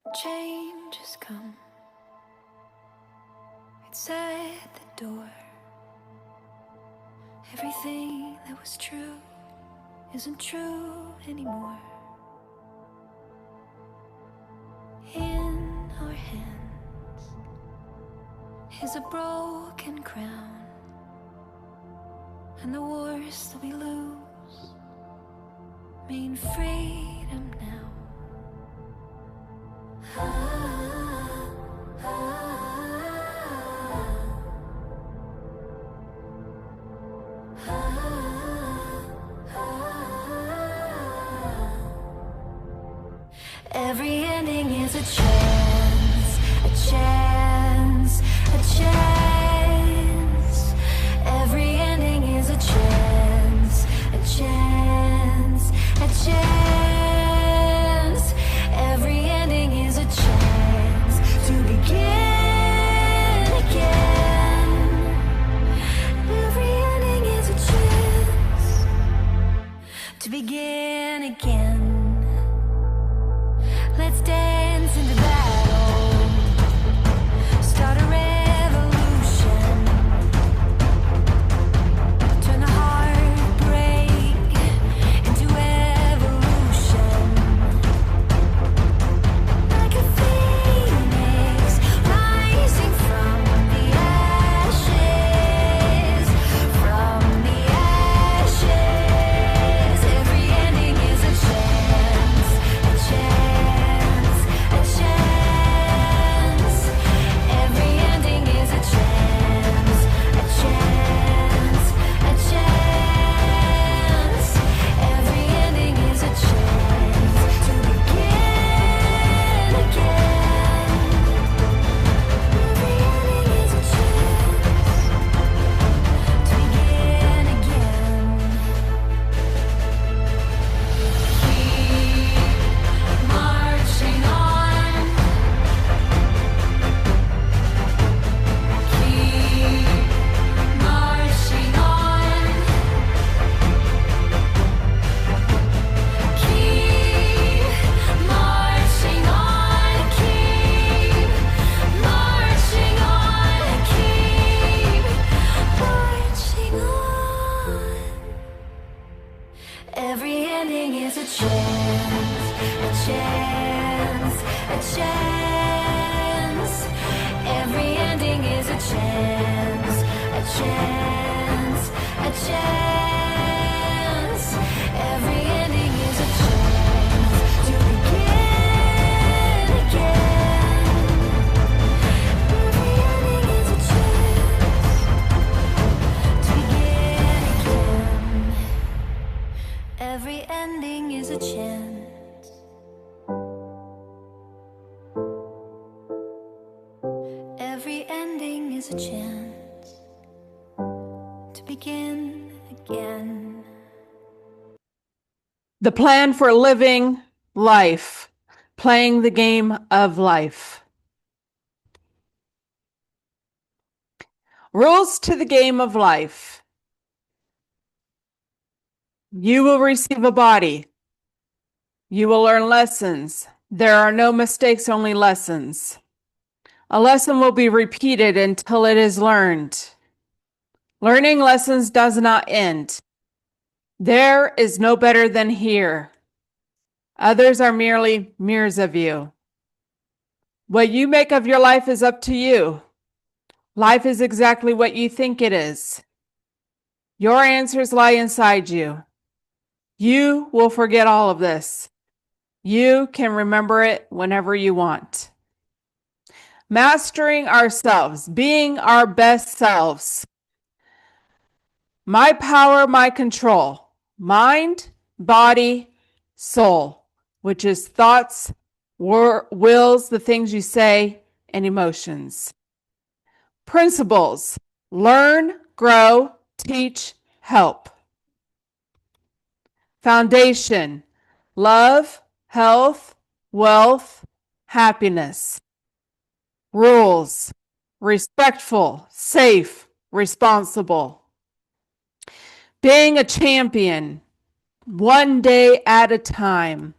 Change has come. It's at the door. Everything that was true isn't true anymore. In our hands is a broken crown, and the wars that we lose mean freedom now. Every ending is a chance, a chance, a chance. Every ending is a chance, a chance, a chance. Every ending is a chance to begin again. Every ending is a chance to begin again. Let's dance into battle, start a revolution, turn the heartbreak into evolution. Like a phoenix rising from the ashes, from the ashes. Every ending is a chance, a chance, a chance. Every ending is a chance, a chance, a chance. Every ending is a chance to begin again. Every ending is a chance to begin again. Keep marching on. Keep marching on. Keep marching on. Keep marching on. Keep marching on. Every ending is a chance, a chance, a chance. Every ending is a chance, a chance, a chance. Every ending is a chance to begin again. Every ending is a chance to begin again. Every ending is a chance. Every ending is a chance to begin again. The plan for living life, playing the game of life. Rules to the game of life. You will receive a body. You will learn lessons. There are no mistakes, only lessons. A lesson will be repeated until it is learned. Learning lessons does not end. There is no better than here. Others are merely mirrors of you. What you make of your life is up to you. Life is exactly what you think it is. Your answers lie inside you. You will forget all of this. You can remember it whenever you want. Mastering ourselves, being our best selves. My power, my control. Mind, body, soul, which is thoughts, wills, the things you say, and emotions. Principles: learn, grow, teach, help. Foundation: love, health, wealth, happiness. Rules: respectful, safe, responsible. Being a champion, one day at a time.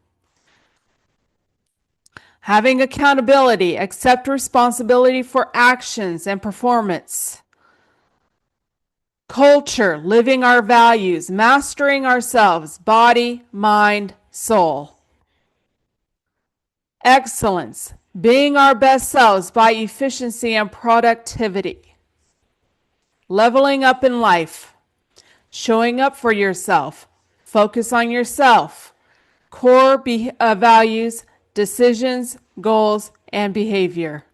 Having accountability, accept responsibility for actions and performance. Culture, living our values, mastering ourselves, body, mind, soul. Excellence, being our best selves by efficiency and productivity. Leveling up in life, showing up for yourself, focus on yourself, core values, decisions, goals, and behavior.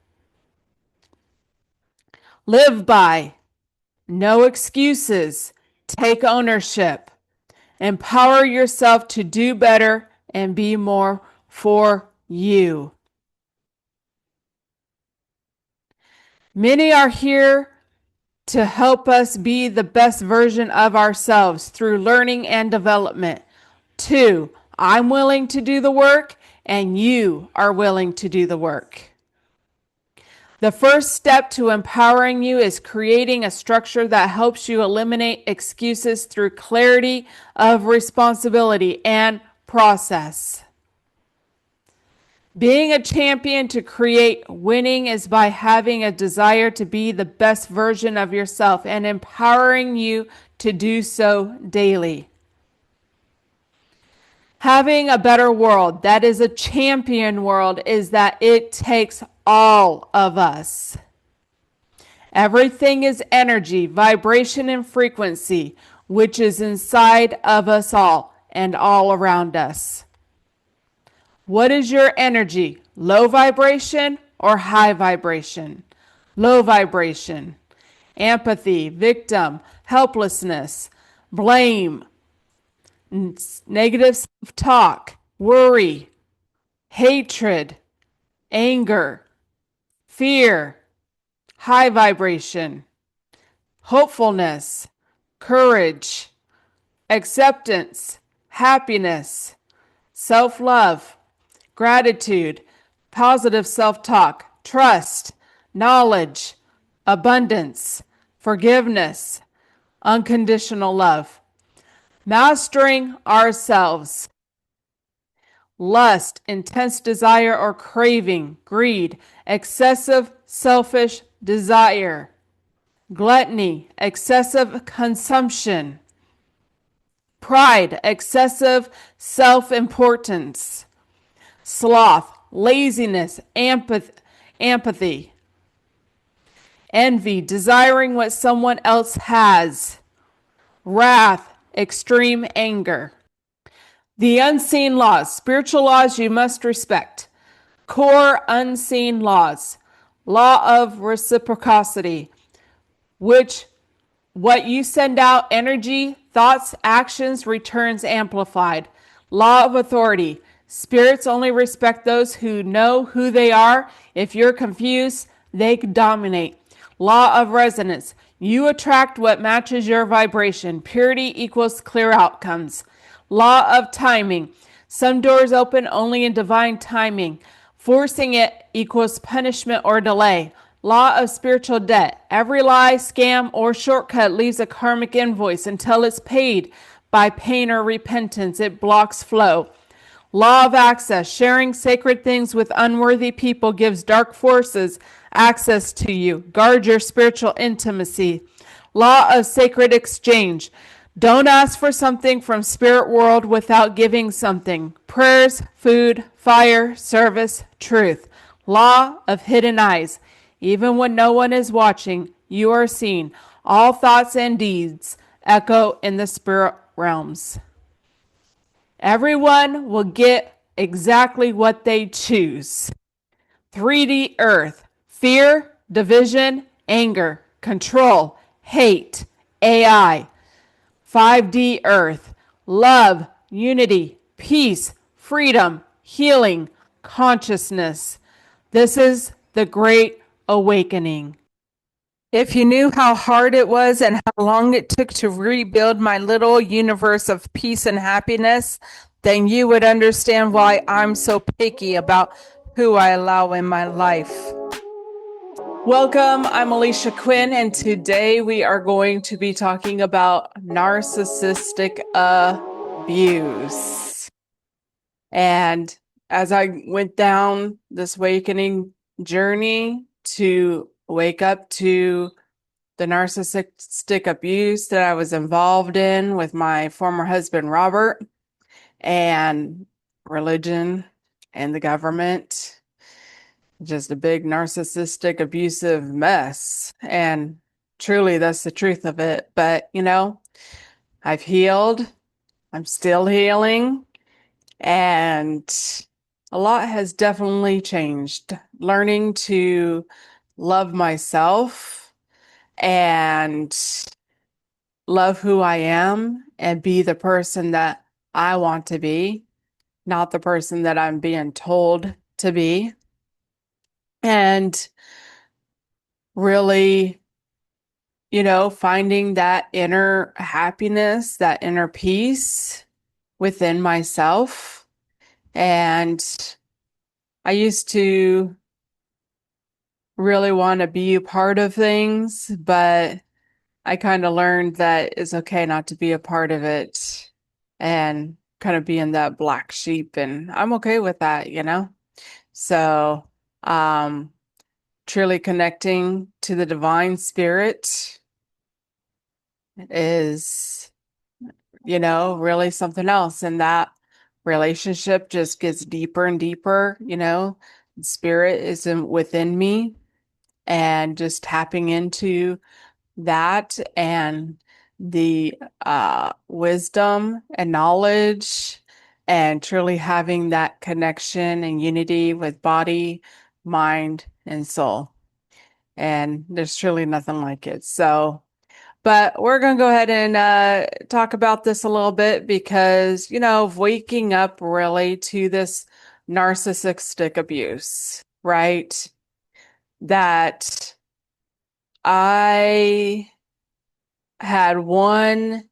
Live by, no excuses, take ownership, empower yourself to do better and be more for you. Many are here to help us be the best version of ourselves through learning and development. 2, I'm willing to do the work, and you are willing to do the work. The first step to empowering you is creating a structure that helps you eliminate excuses through clarity of responsibility and process. Being a champion to create winning is by having a desire to be the best version of yourself and empowering you to do so daily. Having a better world that is a champion world is that it takes all of us. Everything is energy, vibration, and frequency, which is inside of us all and all around us. What is your energy? Low vibration or high vibration? Low vibration. Empathy, victim, helplessness, blame, negative self-talk, worry, hatred, anger, fear. High vibration. Hopefulness, courage, acceptance, happiness, self-love, gratitude, positive self-talk, trust, knowledge, abundance, forgiveness, unconditional love. Mastering ourselves. Lust, intense desire or craving, greed, excessive selfish desire. Gluttony, excessive consumption. Pride, excessive self-importance. Sloth, laziness, empathy. Envy, desiring what someone else has. Wrath, extreme anger. The unseen laws, spiritual laws you must respect. Core unseen laws. Law of reciprocity, which what you send out, energy, thoughts, actions, returns amplified. Law of authority. Spirits only respect those who know who they are. If you're confused, they dominate. Law of resonance. You attract what matches your vibration. Purity equals clear outcomes. Law of timing. Some doors open only in divine timing. Forcing it equals punishment or delay. Law of spiritual debt. Every lie, scam, or shortcut leaves a karmic invoice until it's paid by pain or repentance. It blocks flow. Law of access. Sharing sacred things with unworthy people gives dark forces access to you. Guard your spiritual intimacy. Law of sacred exchange. Don't ask for something from spirit world without giving something. Prayers, food, fire, service, truth. Law of hidden eyes. Even when no one is watching, you are seen. All thoughts and deeds echo in the spirit realms. Everyone will get exactly what they choose. 3D earth. Fear, division, anger, control, hate, AI. 5D earth. Love, unity, peace, freedom, healing, consciousness. This is the great awakening. If you knew how hard it was and how long it took to rebuild my little universe of peace and happiness, then you would understand why I'm so picky about who I allow in my life. Welcome, I'm Alisha Quinn, and today we are going to be talking about narcissistic abuse. And as I went down this awakening journey to wake up to the narcissistic abuse that I was involved in with my former husband, Robert, and religion and the government, just a big narcissistic abusive mess. And truly, that's the truth of it. But, I've healed, I'm still healing, and a lot has definitely changed. Learning to love myself and love who I am and be the person that I want to be, not the person that I'm being told to be. And really, finding that inner happiness, that inner peace within myself. And I used to really want to be a part of things, but I kind of learned that it's okay not to be a part of it and kind of being that black sheep. And I'm okay with that. So, truly connecting to the divine spirit is, really something else. And that relationship just gets deeper and deeper. Spirit is within me, and just tapping into that and the wisdom and knowledge, and truly having that connection and unity with body, mind, and soul. And there's truly nothing like it. So, but we're going to go ahead and talk about this a little bit because, waking up really to this narcissistic abuse, right? That I had one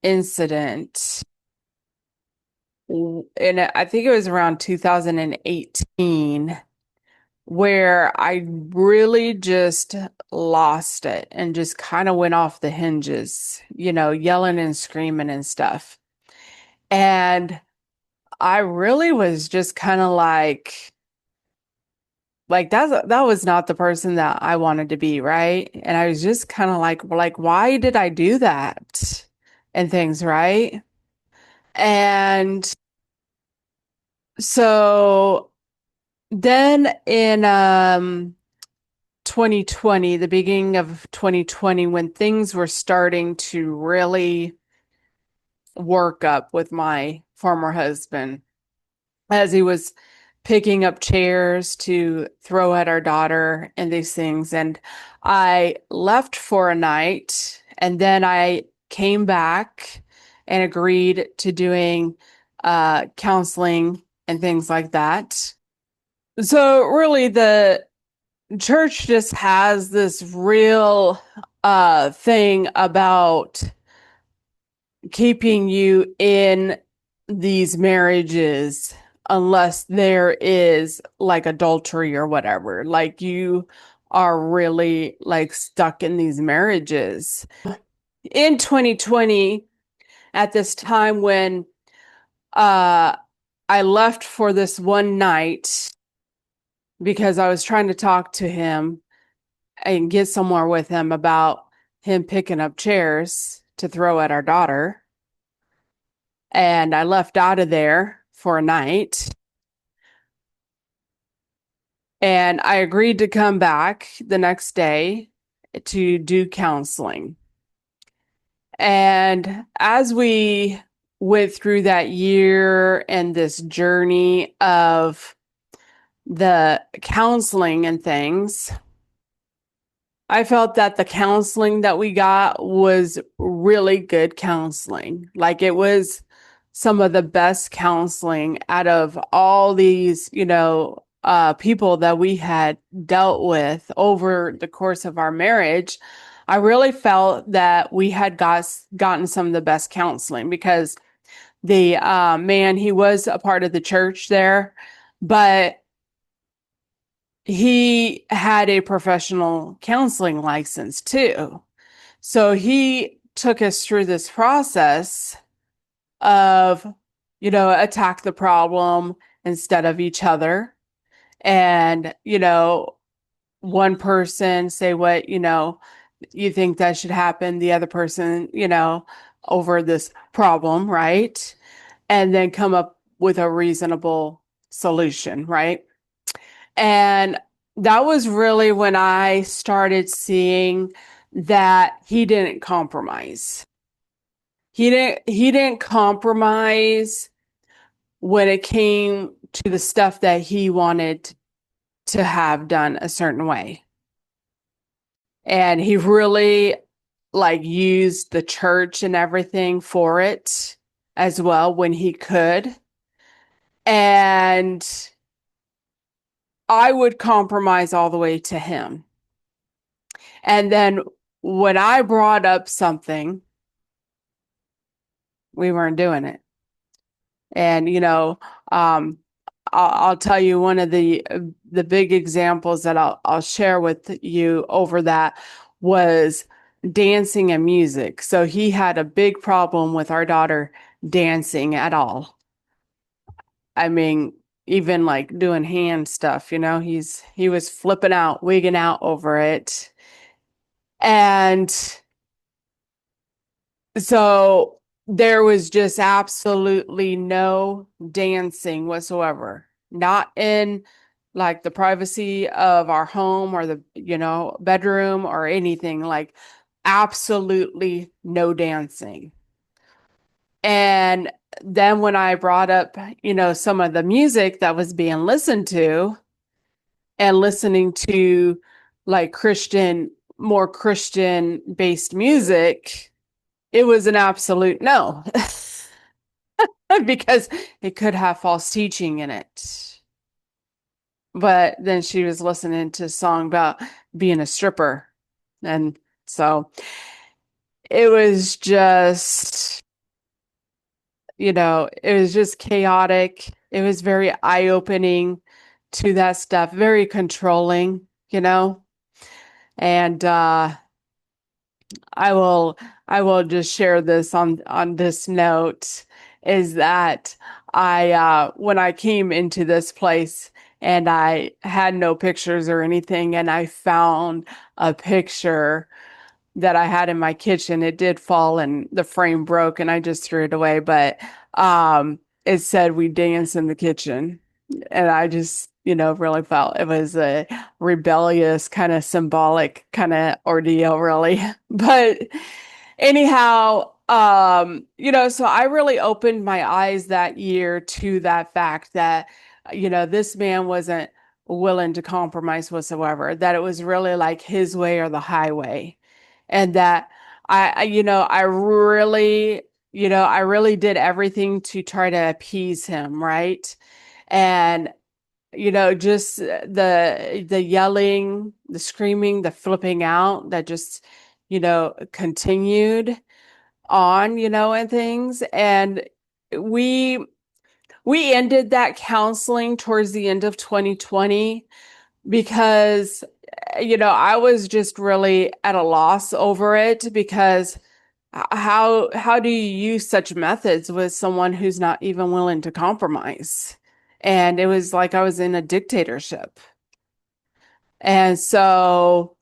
incident, and I think it was around 2018, where I really just lost it and just kind of went off the hinges, yelling and screaming and stuff. And I really was just kind of like that was not the person that I wanted to be, right? And I was just kind of like why did I do that and things, right? And so then in 2020, the beginning of 2020, when things were starting to really work up with my former husband, as he was picking up chairs to throw at our daughter and these things. And I left for a night, and then I came back and agreed to doing counseling and things like that. So really the church just has this real thing about keeping you in these marriages unless there is like adultery or whatever. Like you are really like stuck in these marriages. In 2020, at this time when I left for this one night because I was trying to talk to him and get somewhere with him about him picking up chairs to throw at our daughter. And I left out of there for a night. And I agreed to come back the next day to do counseling. And as we went through that year and this journey of the counseling and things, I felt that the counseling that we got was really good counseling. Like it was some of the best counseling out of all these, people that we had dealt with over the course of our marriage. I really felt that we had gotten some of the best counseling because the man, he was a part of the church there, but he had a professional counseling license too. So he took us through this process of, attack the problem instead of each other. And, one person say what, you think that should happen, the other person, over this problem, right? And then come up with a reasonable solution, right? And that was really when I started seeing that he didn't compromise. He didn't compromise when it came to the stuff that he wanted to have done a certain way. And he really like used the church and everything for it as well when he could. And I would compromise all the way to him. And then when I brought up something, we weren't doing it. And, I'll tell you one of the big examples that I'll share with you over that was dancing and music. So he had a big problem with our daughter dancing at all. I mean, even like doing hand stuff, he was flipping out, wigging out over it. And so there was just absolutely no dancing whatsoever, not in like the privacy of our home or the, bedroom or anything, like absolutely no dancing. And then when I brought up, some of the music that was being listened to and listening to like more Christian based music, it was an absolute no. Because it could have false teaching in it. But then she was listening to a song about being a stripper. And so it was just, it was just chaotic. It was very eye-opening to that stuff, very controlling, And I will just share this on this note is that I when I came into this place and I had no pictures or anything and I found a picture that I had in my kitchen. It did fall and the frame broke and I just threw it away, but it said we dance in the kitchen. And I just, really felt it was a rebellious kind of symbolic kind of ordeal, really. But anyhow, so I really opened my eyes that year to that fact that, this man wasn't willing to compromise whatsoever, that it was really like his way or the highway. And that I really did everything to try to appease him, right? And just the yelling, the screaming, the flipping out that just continued on, and things. And we we ended that counseling towards the end of 2020 because I was just really at a loss over it because how do you use such methods with someone who's not even willing to compromise? And it was like I was in a dictatorship. And so,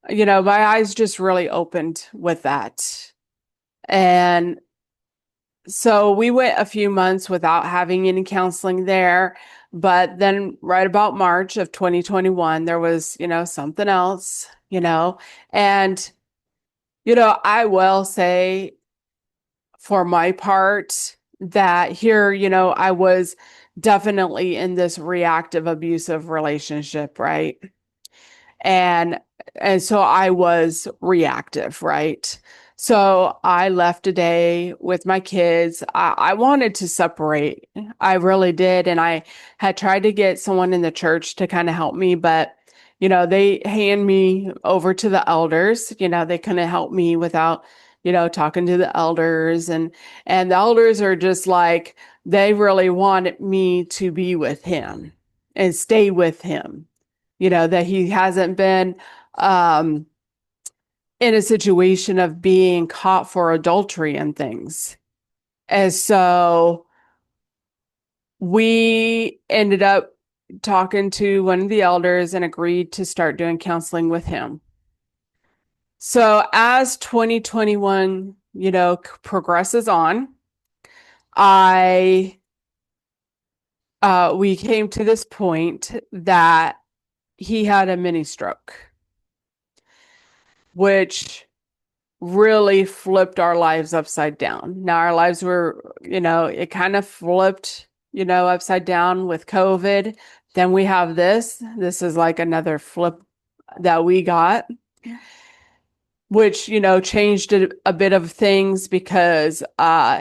my eyes just really opened with that. And so we went a few months without having any counseling there. But then right about March of 2021, there was, something else, and, I will say for my part that here, I was definitely in this reactive abusive relationship, right? And so I was reactive, right? So I left a day with my kids. I wanted to separate. I really did. And I had tried to get someone in the church to kind of help me, but they hand me over to the elders. They couldn't help me without, talking to the elders and the elders are just like, they really wanted me to be with him and stay with him, that he hasn't been in a situation of being caught for adultery and things. And so we ended up talking to one of the elders and agreed to start doing counseling with him. So as 2021, progresses on, I we came to this point that he had a mini stroke, which really flipped our lives upside down. Now our lives were, it kind of flipped, upside down with COVID. Then we have this. This is like another flip that we got, which, changed a bit of things because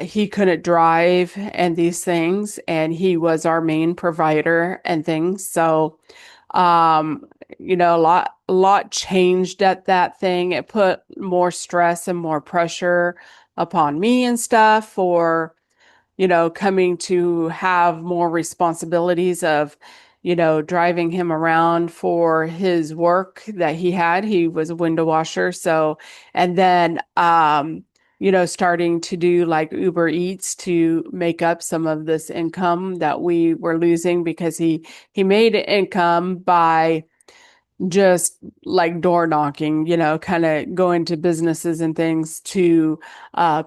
he couldn't drive and these things, and he was our main provider and things. So, a lot changed at that thing. It put more stress and more pressure upon me and stuff for, coming to have more responsibilities of, driving him around for his work that he had. He was a window washer. So, and then, starting to do like Uber Eats to make up some of this income that we were losing because he made income by just like door knocking, kind of going to businesses and things to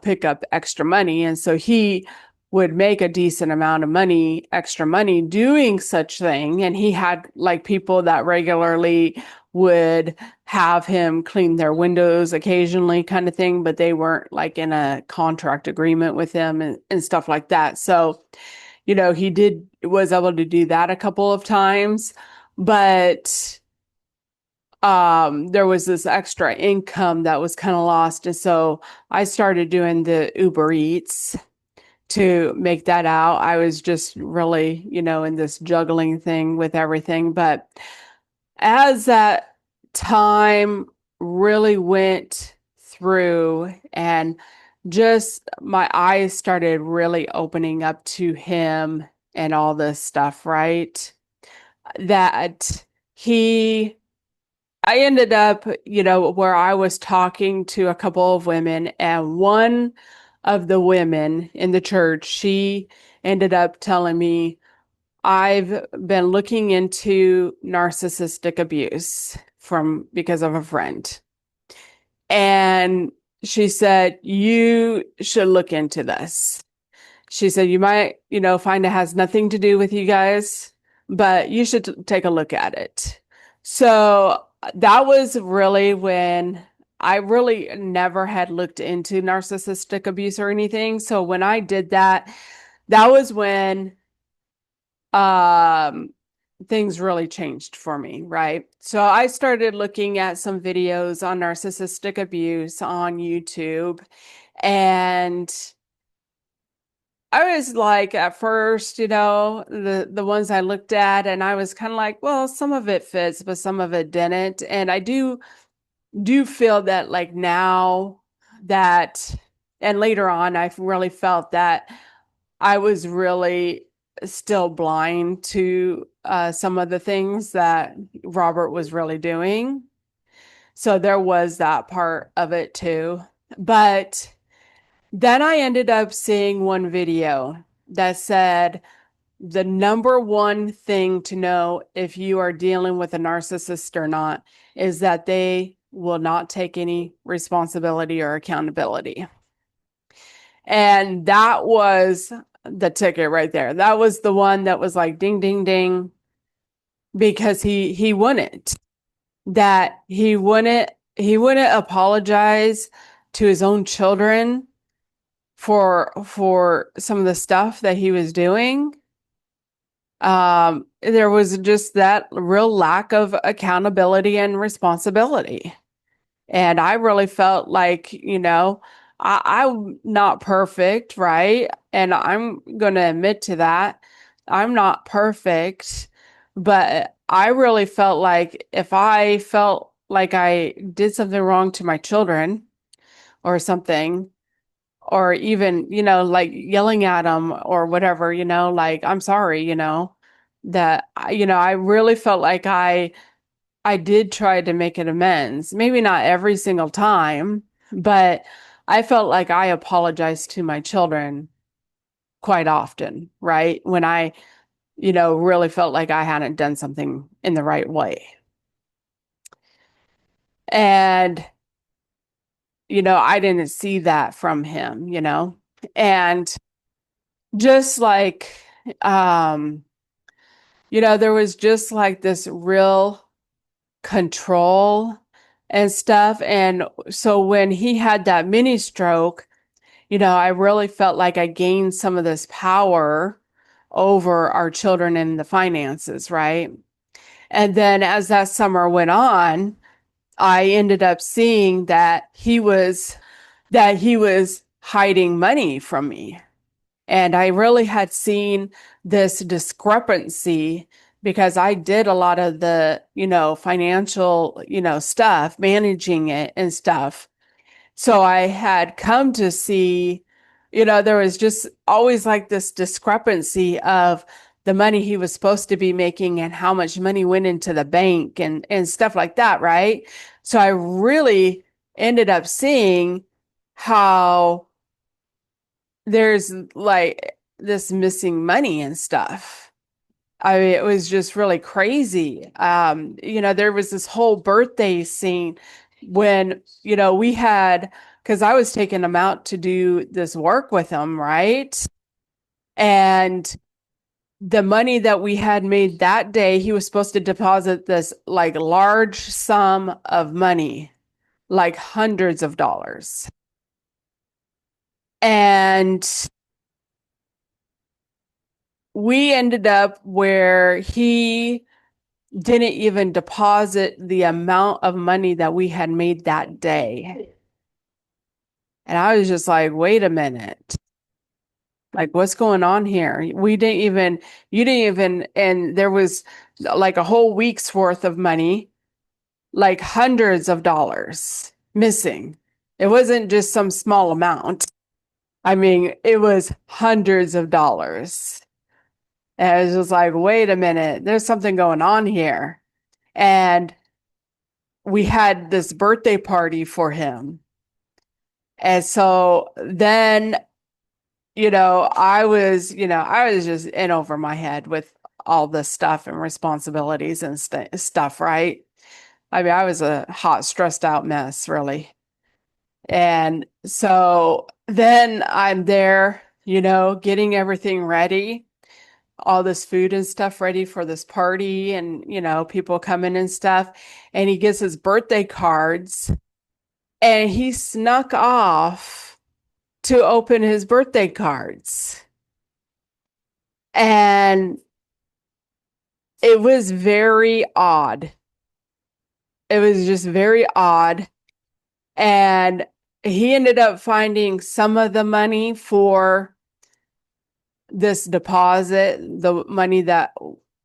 pick up extra money. And so he would make a decent amount of money, extra money doing such thing. And he had like people that regularly would have him clean their windows occasionally kind of thing, but they weren't like in a contract agreement with him and stuff like that. So, he was able to do that a couple of times, but there was this extra income that was kind of lost. And so I started doing the Uber Eats to make that out. I was just really, in this juggling thing with everything. But as that time really went through and just my eyes started really opening up to him and all this stuff, right? That I ended up, where I was talking to a couple of women, and one of the women in the church, she ended up telling me, I've been looking into narcissistic abuse because of a friend. And she said, you should look into this. She said, you might, find it has nothing to do with you guys, but you should take a look at it. So that was really when I really never had looked into narcissistic abuse or anything. So when I did that, that was when um things really changed for me, right? So I started looking at some videos on narcissistic abuse on YouTube, and I was like, at first, the ones I looked at, and I was kind of like, well, some of it fits, but some of it didn't. And I do feel that like now that, and later on, I've really felt that I was really still blind to some of the things that Robert was really doing. So there was that part of it too. But then I ended up seeing one video that said the number one thing to know if you are dealing with a narcissist or not is that they will not take any responsibility or accountability. And that was the ticket right there. That was the one that was like ding, ding, ding, because he wouldn't. That he wouldn't apologize to his own children for some of the stuff that he was doing. There was just that real lack of accountability and responsibility. And I really felt like, I'm not perfect, right? And I'm going to admit to that. I'm not perfect, but I really felt like if I felt like I did something wrong to my children or something, or even, like yelling at them or whatever, like, I'm sorry, I really felt like I did try to make it amends. Maybe not every single time, but I felt like I apologized to my children quite often, right? When I, really felt like I hadn't done something in the right way. And, I didn't see that from him, and just like, um, there was just like this real control and stuff. And so when he had that mini stroke, I really felt like I gained some of this power over our children and the finances, right? And then as that summer went on, I ended up seeing that he was hiding money from me. And I really had seen this discrepancy because I did a lot of the, financial, stuff, managing it and stuff. So I had come to see, there was just always like this discrepancy of the money he was supposed to be making and how much money went into the bank and stuff like that, right? So I really ended up seeing how there's like this missing money and stuff. I mean, it was just really crazy. There was this whole birthday scene when, we had, because I was taking him out to do this work with him, right? And the money that we had made that day, he was supposed to deposit this like large sum of money, like hundreds of dollars. And we ended up where he didn't even deposit the amount of money that we had made that day. And I was just like, wait a minute. Like, what's going on here? You didn't even, and there was like a whole week's worth of money, like hundreds of dollars missing. It wasn't just some small amount. I mean, it was hundreds of dollars. And I was just like, wait a minute, there's something going on here. And we had this birthday party for him. And so then, I was just in over my head with all this stuff and responsibilities and stuff, right? I mean, I was a hot, stressed out mess, really. And so then I'm there, getting everything ready, all this food and stuff ready for this party and, people coming and stuff. And he gets his birthday cards and he snuck off to open his birthday cards. And it was very odd. It was just very odd. And he ended up finding some of the money for this deposit, the money that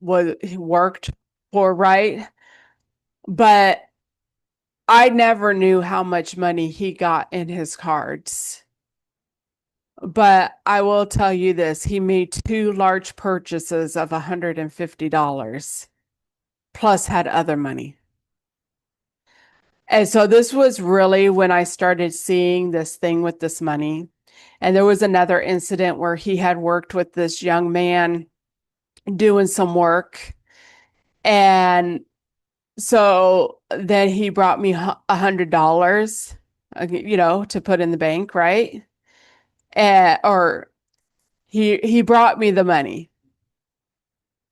was worked for, right? But I never knew how much money he got in his cards. But I will tell you this, he made two large purchases of $150 plus had other money. And so this was really when I started seeing this thing with this money. And there was another incident where he had worked with this young man doing some work. And so then he brought me $100, to put in the bank, right? Or he brought me the money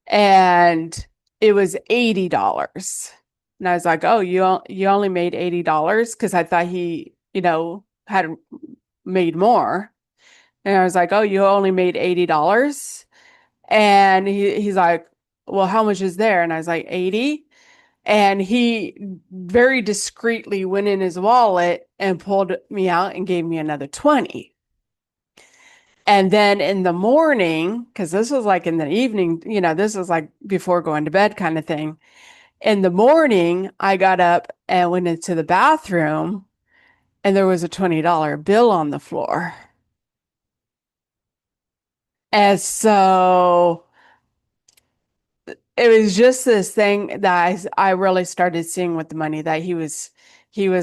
and it was $80. And I was like, oh, you only made $80? Because I thought he, had made more. And I was like, oh, you only made $80? And he's like, well, how much is there? And I was like, 80. And he very discreetly went in his wallet and pulled me out and gave me another 20. And then in the morning, because this was like in the evening, this was like before going to bed kind of thing. In the morning, I got up and went into the bathroom and there was a $20 bill on the floor. And so it was just this thing that I really started seeing with the money that he was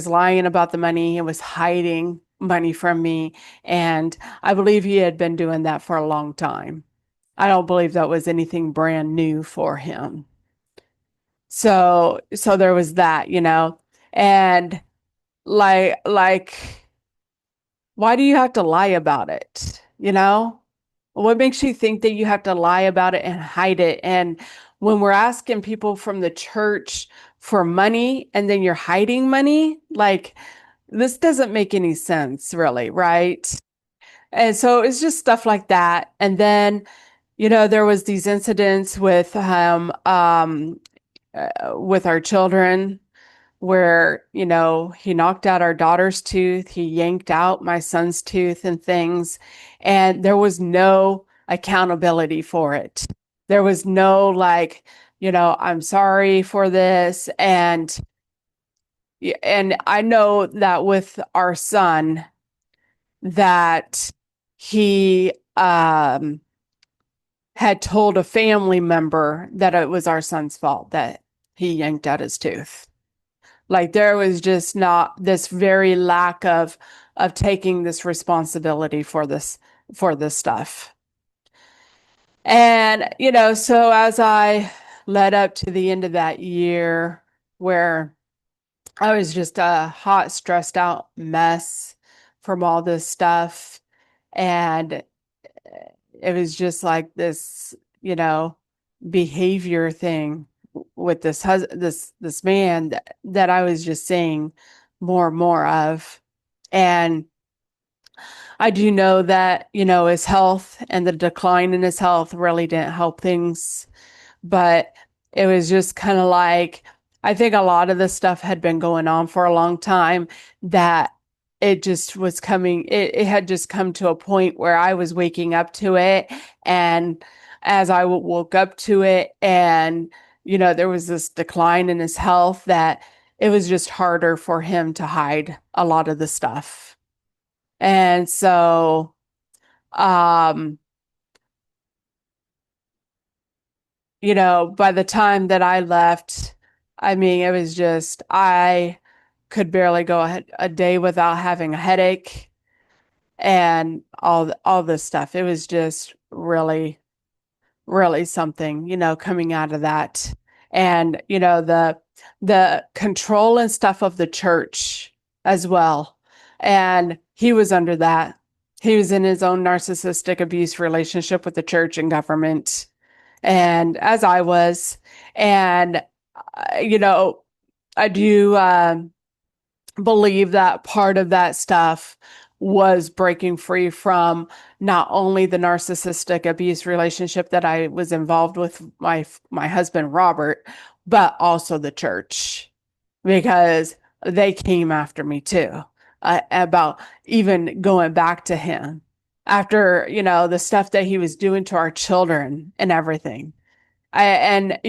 lying about the money. He was hiding. money from me. And I believe he had been doing that for a long time. I don't believe that was anything brand new for him. So there was that, and like, why do you have to lie about it? What makes you think that you have to lie about it and hide it? And when we're asking people from the church for money and then you're hiding money, like this doesn't make any sense, really, right? And so it's just stuff like that. And then, there was these incidents with our children where, he knocked out our daughter's tooth, he yanked out my son's tooth and things, and there was no accountability for it. There was no like, I'm sorry for this. And I know that with our son that he had told a family member that it was our son's fault that he yanked out his tooth. Like there was just not this very lack of taking this responsibility for this stuff. And, so as I led up to the end of that year where I was just a hot, stressed out mess from all this stuff. And it was just like this, behavior thing with this man that I was just seeing more and more of. And I do know that, his health and the decline in his health really didn't help things. But it was just kind of like, I think a lot of this stuff had been going on for a long time that it just was coming, it had just come to a point where I was waking up to it. And as I woke up to it and, there was this decline in his health that it was just harder for him to hide a lot of the stuff. And so, um, by the time that I left, I mean, it was just, I could barely go a day without having a headache and all this stuff. It was just really, really something, coming out of that. And, the control and stuff of the church as well. And he was under that. He was in his own narcissistic abuse relationship with the church and government. And as I was, and, I do, believe that part of that stuff was breaking free from not only the narcissistic abuse relationship that I was involved with my husband Robert, but also the church, because they came after me too, about even going back to him after, the stuff that he was doing to our children and everything. There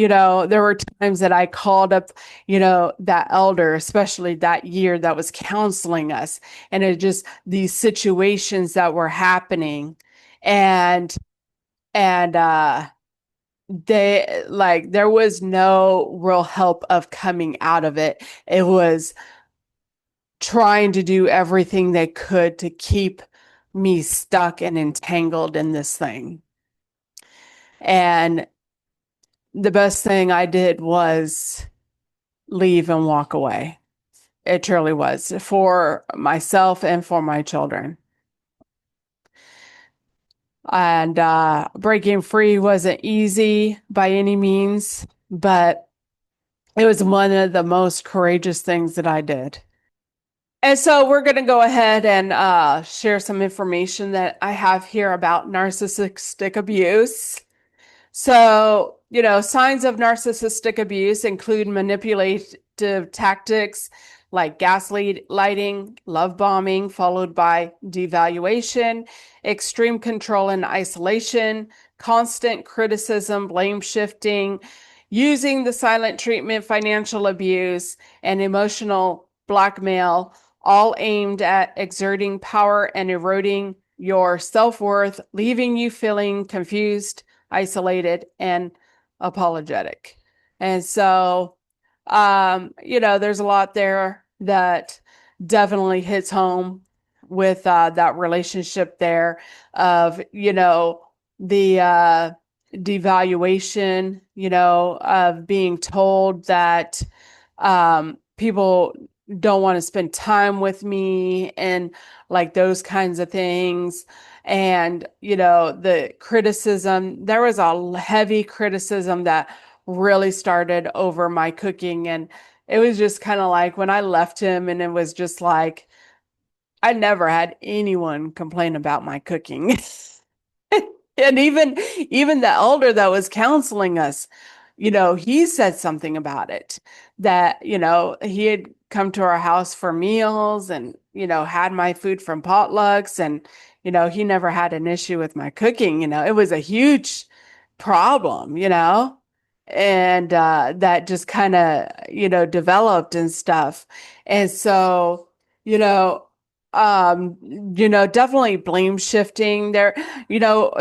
were times that I called up, that elder, especially that year that was counseling us, and it just these situations that were happening, and they like there was no real help of coming out of it. It was trying to do everything they could to keep me stuck and entangled in this thing. And the best thing I did was leave and walk away. It truly was for myself and for my children. And breaking free wasn't easy by any means, but it was one of the most courageous things that I did. And so we're going to go ahead and share some information that I have here about narcissistic abuse. So, signs of narcissistic abuse include manipulative tactics like gaslighting, love bombing, followed by devaluation, extreme control and isolation, constant criticism, blame shifting, using the silent treatment, financial abuse, and emotional blackmail, all aimed at exerting power and eroding your self-worth, leaving you feeling confused, isolated, and apologetic. And so, there's a lot there that definitely hits home with that relationship there of, the devaluation, of being told that people don't want to spend time with me and like those kinds of things. And, the criticism, there was a heavy criticism that really started over my cooking. And it was just kind of like when I left him, and it was just like, I never had anyone complain about my cooking. And even the elder that was counseling us, he said something about it, that, he had come to our house for meals and, had my food from potlucks, and, he never had an issue with my cooking. It was a huge problem, and that just kind of, developed and stuff. And so, you know, definitely blame shifting there.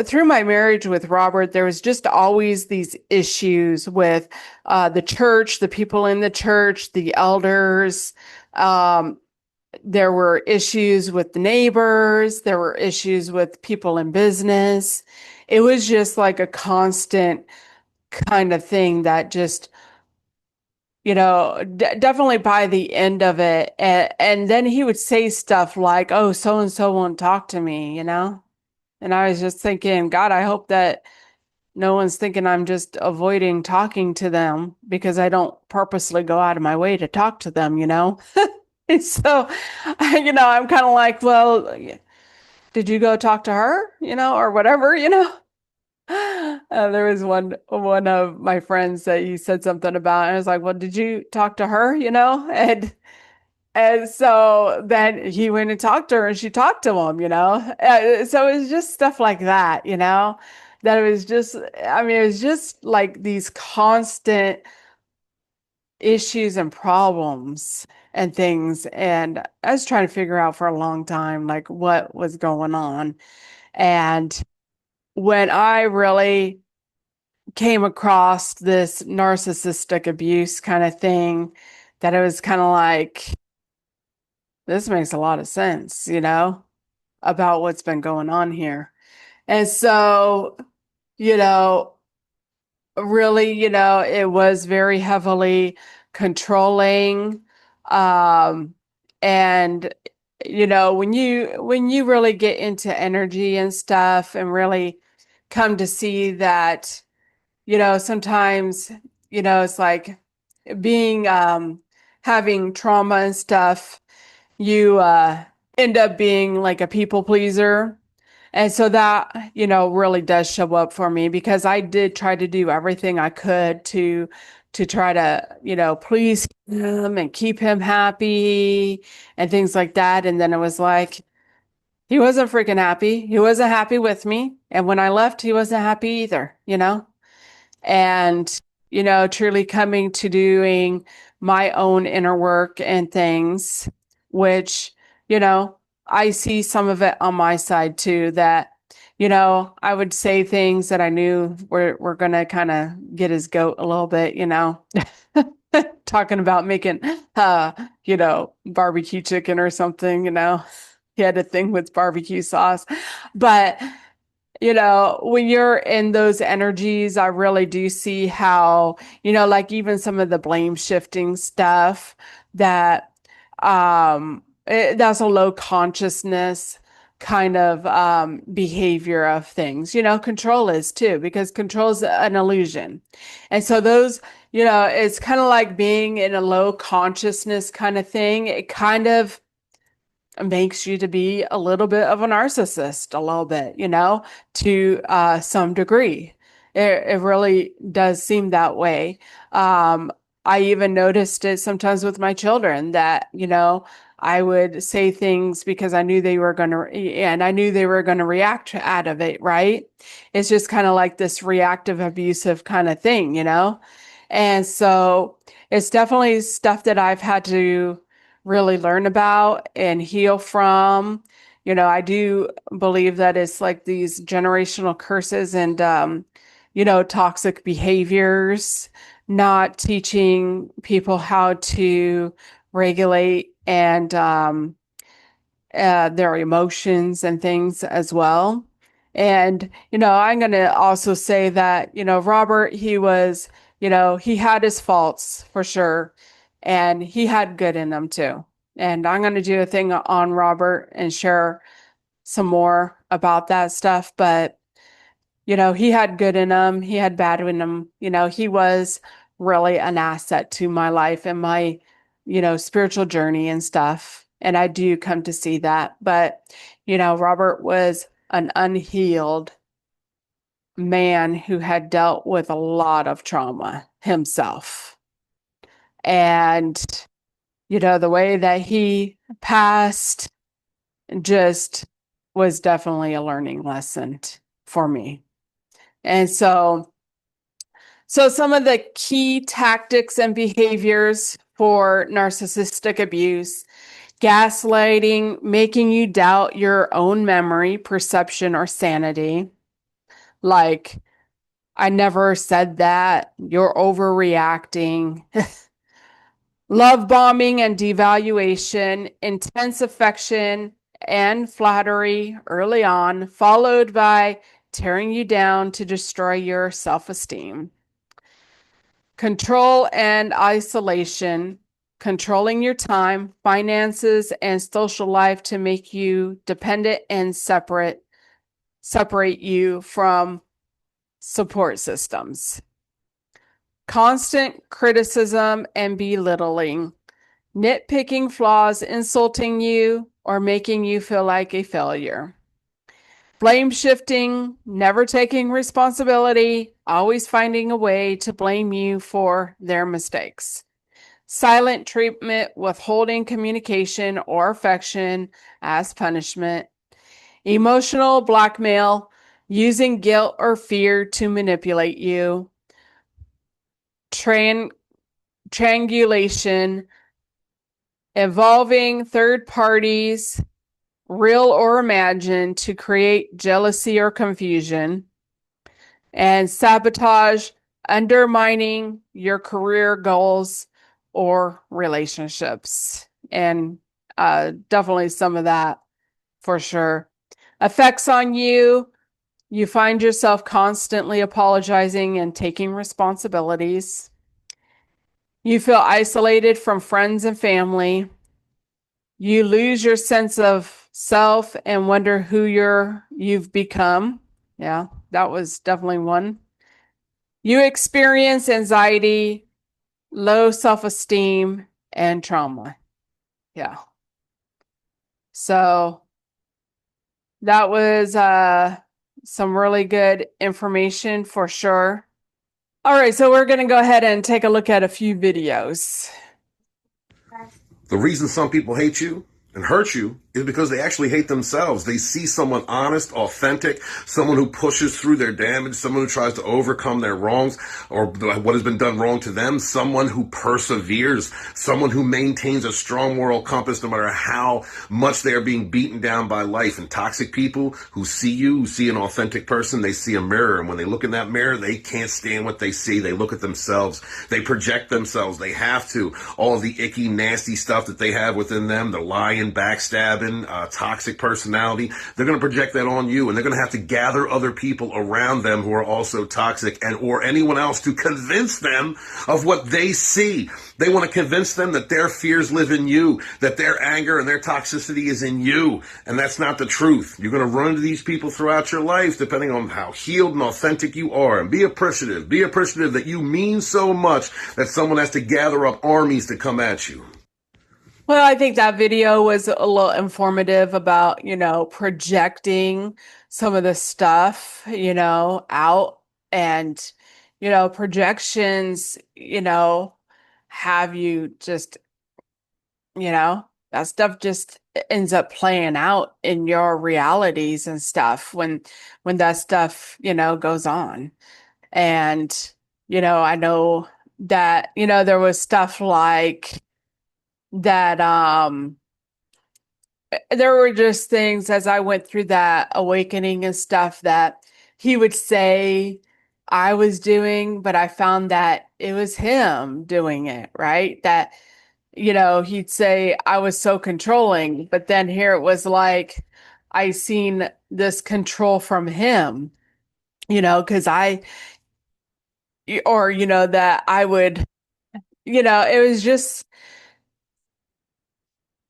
Through my marriage with Robert, there was just always these issues with the church, the people in the church, the elders. There were issues with the neighbors. There were issues with people in business. It was just like a constant kind of thing that just, definitely by the end of it. And then he would say stuff like, oh, so and so won't talk to me, And I was just thinking, God, I hope that no one's thinking I'm just avoiding talking to them because I don't purposely go out of my way to talk to them, And so, I'm kind of like, well, did you go talk to her, or whatever, There was one of my friends that he said something about, and I was like, "Well, did you talk to her?" And so then he went and talked to her, and she talked to him. So it was just stuff like that, that it was just. I mean, it was just like these constant issues and problems and things, and I was trying to figure out for a long time like what was going on, and when I really came across this narcissistic abuse kind of thing, that it was kind of like, this makes a lot of sense, about what's been going on here. And so, you know, really, it was very heavily controlling. Um, and when you really get into energy and stuff and really come to see that, sometimes, it's like being having trauma and stuff, you end up being like a people pleaser. And so that, really does show up for me because I did try to do everything I could to try to, please him and keep him happy and things like that. And then it was like, he wasn't freaking happy. He wasn't happy with me. And when I left, he wasn't happy either, and truly coming to doing my own inner work and things, which I see some of it on my side too, that I would say things that I knew were gonna kind of get his goat a little bit, talking about making barbecue chicken or something. He had a thing with barbecue sauce, but when you're in those energies, I really do see how, like even some of the blame shifting stuff that that's a low consciousness kind of behavior of things. Control is too, because control is an illusion. And so those, it's kind of like being in a low consciousness kind of thing. It kind of makes you to be a little bit of a narcissist, a little bit, to some degree. It really does seem that way. I even noticed it sometimes with my children that, I would say things because I knew they were going to, and I knew they were going to react out of it, right? It's just kind of like this reactive, abusive kind of thing, And so it's definitely stuff that I've had to really learn about and heal from. I do believe that it's like these generational curses and, toxic behaviors, not teaching people how to regulate and their emotions and things as well. And, I'm going to also say that, Robert, he had his faults for sure, and he had good in him too. And I'm going to do a thing on Robert and share some more about that stuff. But, he had good in him, he had bad in him. He was really an asset to my life and my, spiritual journey and stuff. And I do come to see that. But, Robert was an unhealed man who had dealt with a lot of trauma himself. And, the way that he passed just was definitely a learning lesson for me. And so some of the key tactics and behaviors for narcissistic abuse: gaslighting, making you doubt your own memory, perception, or sanity. Like, I never said that, you're overreacting. Love bombing and devaluation, intense affection and flattery early on, followed by tearing you down to destroy your self-esteem. Control and isolation, controlling your time, finances, and social life to make you dependent and separate you from support systems. Constant criticism and belittling, nitpicking flaws, insulting you, or making you feel like a failure. Blame shifting, never taking responsibility, always finding a way to blame you for their mistakes. Silent treatment, withholding communication or affection as punishment. Emotional blackmail, using guilt or fear to manipulate you. Triangulation, involving third parties, real or imagined, to create jealousy or confusion. And sabotage, undermining your career goals or relationships. And definitely some of that for sure. Effects on you: you find yourself constantly apologizing and taking responsibilities. You feel isolated from friends and family. You lose your sense of self and wonder who you've become. Yeah, that was definitely one. You experience anxiety, low self-esteem, and trauma. Yeah. So that was some really good information for sure. All right, so we're going to go ahead and take a look at a few videos. The reason some people hate you and hurt you is because they actually hate themselves. They see someone honest, authentic, someone who pushes through their damage, someone who tries to overcome their wrongs or what has been done wrong to them, someone who perseveres, someone who maintains a strong moral compass no matter how much they are being beaten down by life. And toxic people who see you, who see an authentic person, they see a mirror. And when they look in that mirror, they can't stand what they see. They look at themselves. They project themselves. They have to. All of the icky, nasty stuff that they have within them, the lying, backstabbing, toxic personality, they're going to project that on you, and they're going to have to gather other people around them who are also toxic or anyone else to convince them of what they see. They want to convince them that their fears live in you, that their anger and their toxicity is in you, and that's not the truth. You're going to run into these people throughout your life depending on how healed and authentic you are, and be appreciative that you mean so much that someone has to gather up armies to come at you. Well, I think that video was a little informative about, projecting some of the stuff, out. And, projections, have you just, that stuff just ends up playing out in your realities and stuff when that stuff, goes on. And, I know that, there was stuff like that there were just things as I went through that awakening and stuff that he would say I was doing, but I found that it was him doing it, right? That he'd say I was so controlling, but then here it was like I seen this control from him, because that I would, it was just,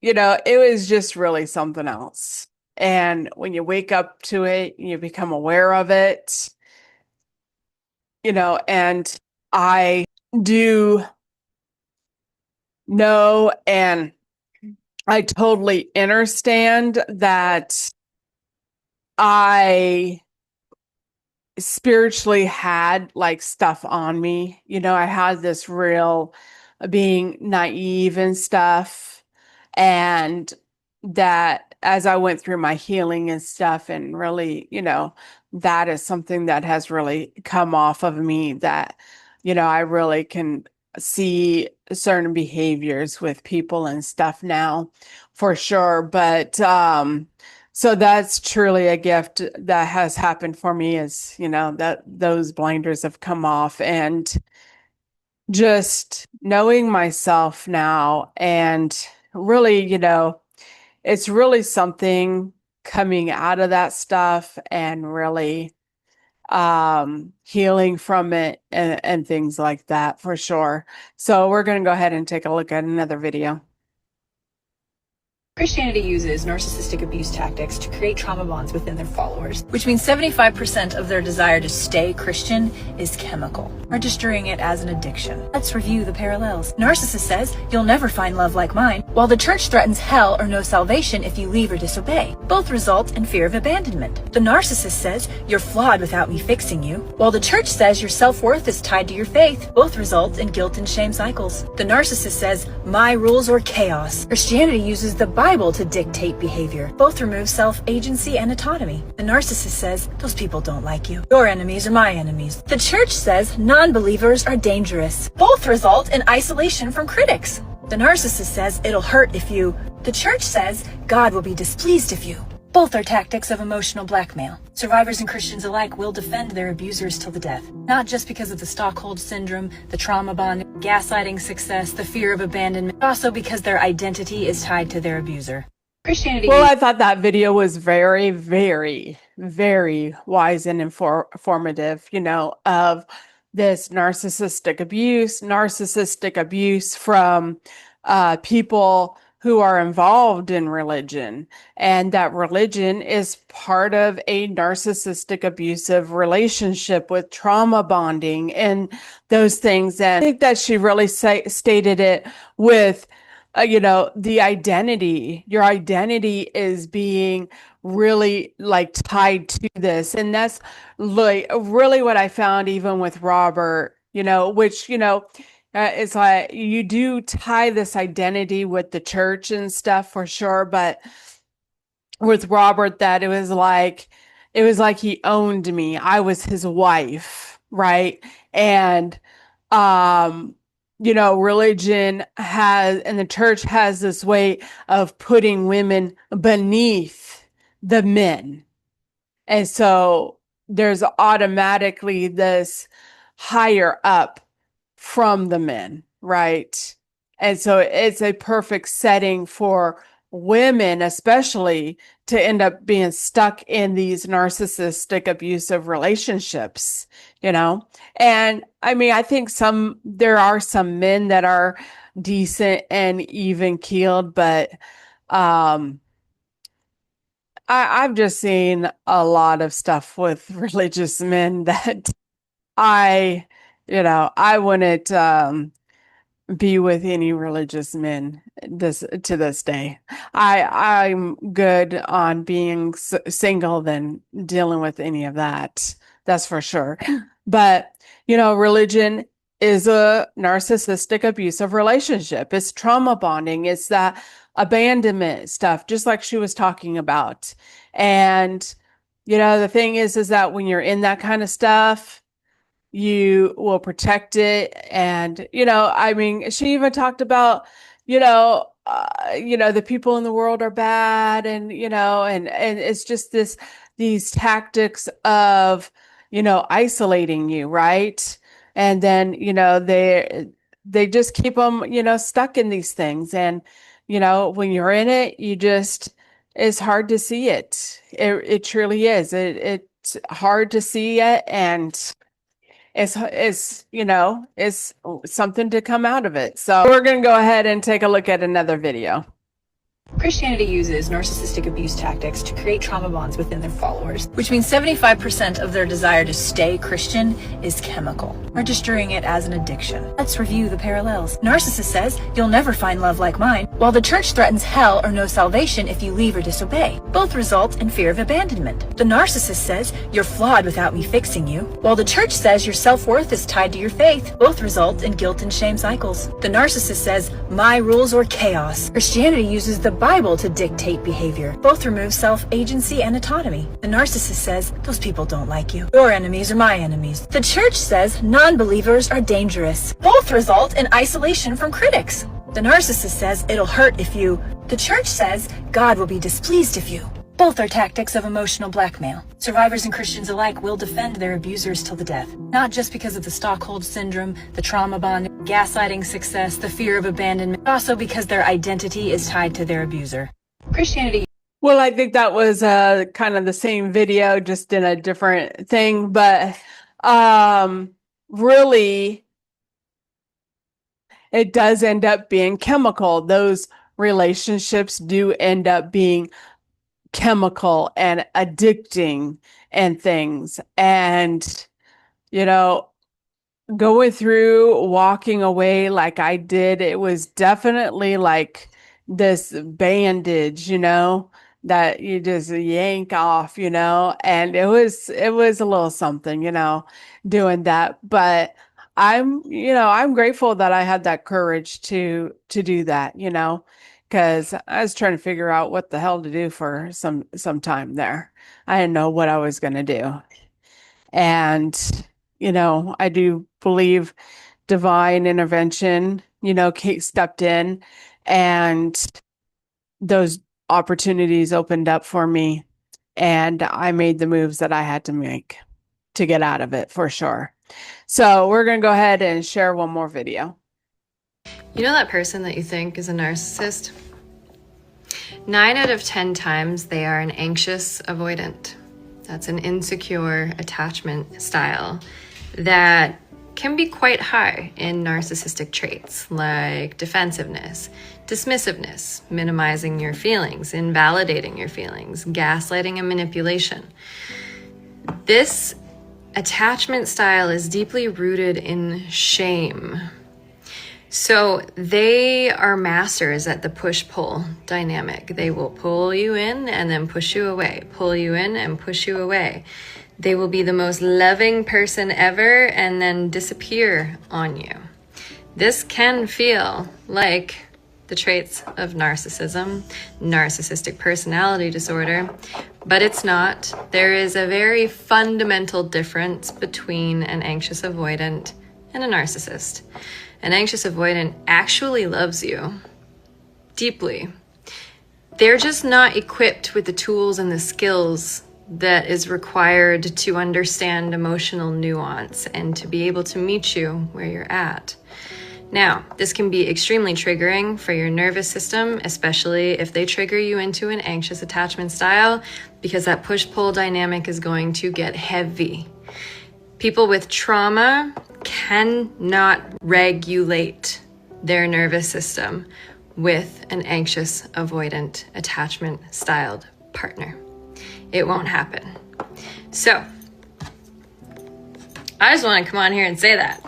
it was just really something else. And when you wake up to it, you become aware of it, and I do know, and I totally understand that I spiritually had like stuff on me. I had this real being naive and stuff. And that as I went through my healing and stuff, and really, that is something that has really come off of me, that, I really can see certain behaviors with people and stuff now for sure. But, so that's truly a gift that has happened for me, is, that those blinders have come off, and just knowing myself now, and really, it's really something coming out of that stuff, and really healing from it, and things like that for sure. So we're going to go ahead and take a look at another video. Christianity uses narcissistic abuse tactics to create trauma bonds within their followers, which means 75% of their desire to stay Christian is chemical, registering it as an addiction. Let's review the parallels. Narcissist says, "You'll never find love like mine," while the church threatens hell or no salvation if you leave or disobey. Both result in fear of abandonment. The narcissist says, "You're flawed without me fixing you," while the church says your self-worth is tied to your faith. Both result in guilt and shame cycles. The narcissist says, "My rules or chaos." Christianity uses the Bible to dictate behavior. Both remove self-agency and autonomy. The narcissist says, "Those people don't like you. Your enemies are my enemies." The church says non-believers are dangerous. Both result in isolation from critics. The narcissist says, "It'll hurt if you." The church says, "God will be displeased if you." Both are tactics of emotional blackmail. Survivors and Christians alike will defend their abusers till the death, not just because of the Stockholm syndrome, the trauma bond, gaslighting success, the fear of abandonment, but also because their identity is tied to their abuser. Christianity. Well, I thought that video was very, very, very wise and informative, of this narcissistic abuse from people who are involved in religion, and that religion is part of a narcissistic abusive relationship with trauma bonding and those things. And I think that she really stated it with, the identity. Your identity is being really like tied to this. And that's like really what I found even with Robert, which, it's like you do tie this identity with the church and stuff for sure, but with Robert, that it was like he owned me. I was his wife, right? And religion has, and the church has this way of putting women beneath the men. And so there's automatically this higher up from the men, right? And so it's a perfect setting for women, especially, to end up being stuck in these narcissistic abusive relationships, And I mean, I think there are some men that are decent and even keeled, but I've just seen a lot of stuff with religious men that I wouldn't be with any religious men to this day. I'm good on being single than dealing with any of that. That's for sure. But, religion is a narcissistic abusive relationship. It's trauma bonding. It's that abandonment stuff, just like she was talking about. And, the thing is that when you're in that kind of stuff, you will protect it. And, I mean, she even talked about, the people in the world are bad, and, and it's just these tactics of, isolating you, right? And then, they just keep them, stuck in these things. And, when you're in it, it's hard to see it. It truly is. It's hard to see it. And it's something to come out of it. So we're going to go ahead and take a look at another video. Christianity uses narcissistic abuse tactics to create trauma bonds within their followers, which means 75% of their desire to stay Christian is chemical, registering it as an addiction. Let's review the parallels. Narcissist says, "You'll never find love like mine," while the church threatens hell or no salvation if you leave or disobey. Both result in fear of abandonment. The narcissist says, "You're flawed without me fixing you," while the church says your self-worth is tied to your faith. Both result in guilt and shame cycles. The narcissist says, "My rules or chaos." Christianity uses the Bible to dictate behavior. Both remove self-agency and autonomy. The narcissist says, "Those people don't like you. Your enemies are my enemies." The church says, "Non-believers are dangerous." Both result in isolation from critics. The narcissist says, "It'll hurt if you." The church says, "God will be displeased if you." Both are tactics of emotional blackmail. Survivors and Christians alike will defend their abusers till the death. Not just because of the Stockholm Syndrome, the trauma bond, gaslighting success, the fear of abandonment, but also because their identity is tied to their abuser. Christianity. Well, I think that was kind of the same video, just in a different thing. But really, it does end up being chemical. Those relationships do end up being chemical and addicting and things. And, going through, walking away like I did, it was definitely like this bandage, that you just yank off, and it was a little something, doing that. But I'm grateful that I had that courage to do that, because I was trying to figure out what the hell to do for some time there. I didn't know what I was going to do. And, I do believe divine intervention, Kate stepped in and those opportunities opened up for me. And I made the moves that I had to make to get out of it for sure. So we're going to go ahead and share one more video. You know that person that you think is a narcissist? 9 out of 10 times they are an anxious avoidant. That's an insecure attachment style that can be quite high in narcissistic traits like defensiveness, dismissiveness, minimizing your feelings, invalidating your feelings, gaslighting and manipulation. This attachment style is deeply rooted in shame. So they are masters at the push-pull dynamic. They will pull you in and then push you away, pull you in and push you away. They will be the most loving person ever and then disappear on you. This can feel like the traits of narcissism, narcissistic personality disorder, but it's not. There is a very fundamental difference between an anxious avoidant and a narcissist. An anxious avoidant actually loves you deeply. They're just not equipped with the tools and the skills that is required to understand emotional nuance and to be able to meet you where you're at. Now, this can be extremely triggering for your nervous system, especially if they trigger you into an anxious attachment style, because that push-pull dynamic is going to get heavy. People with trauma cannot regulate their nervous system with an anxious avoidant attachment styled partner. It won't happen. So, I just want to come on here and say that.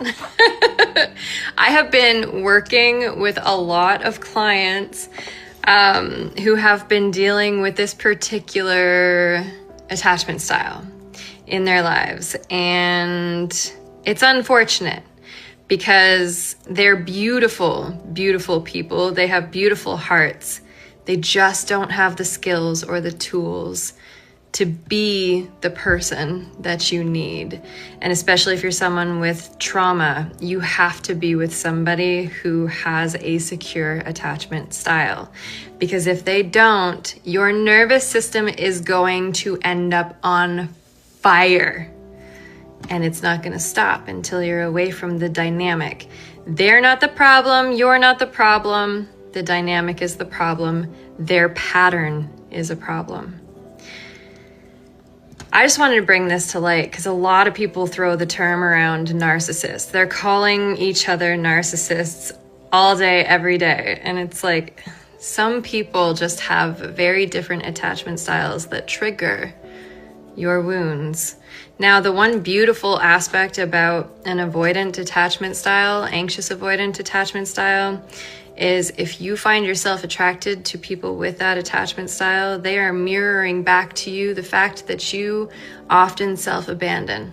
I have been working with a lot of clients who have been dealing with this particular attachment style in their lives. And it's unfortunate because they're beautiful, beautiful people. They have beautiful hearts. They just don't have the skills or the tools to be the person that you need. And especially if you're someone with trauma, you have to be with somebody who has a secure attachment style. Because if they don't, your nervous system is going to end up on fire. And it's not going to stop until you're away from the dynamic They're not the problem. You're not the problem. The dynamic is the problem. Their pattern is a problem. I just wanted to bring this to light because a lot of people throw the term around narcissists. They're calling each other narcissists all day, every day. And it's like some people just have very different attachment styles that trigger your wounds. Now, the one beautiful aspect about an avoidant attachment style, anxious avoidant attachment style, is if you find yourself attracted to people with that attachment style, they are mirroring back to you the fact that you often self-abandon.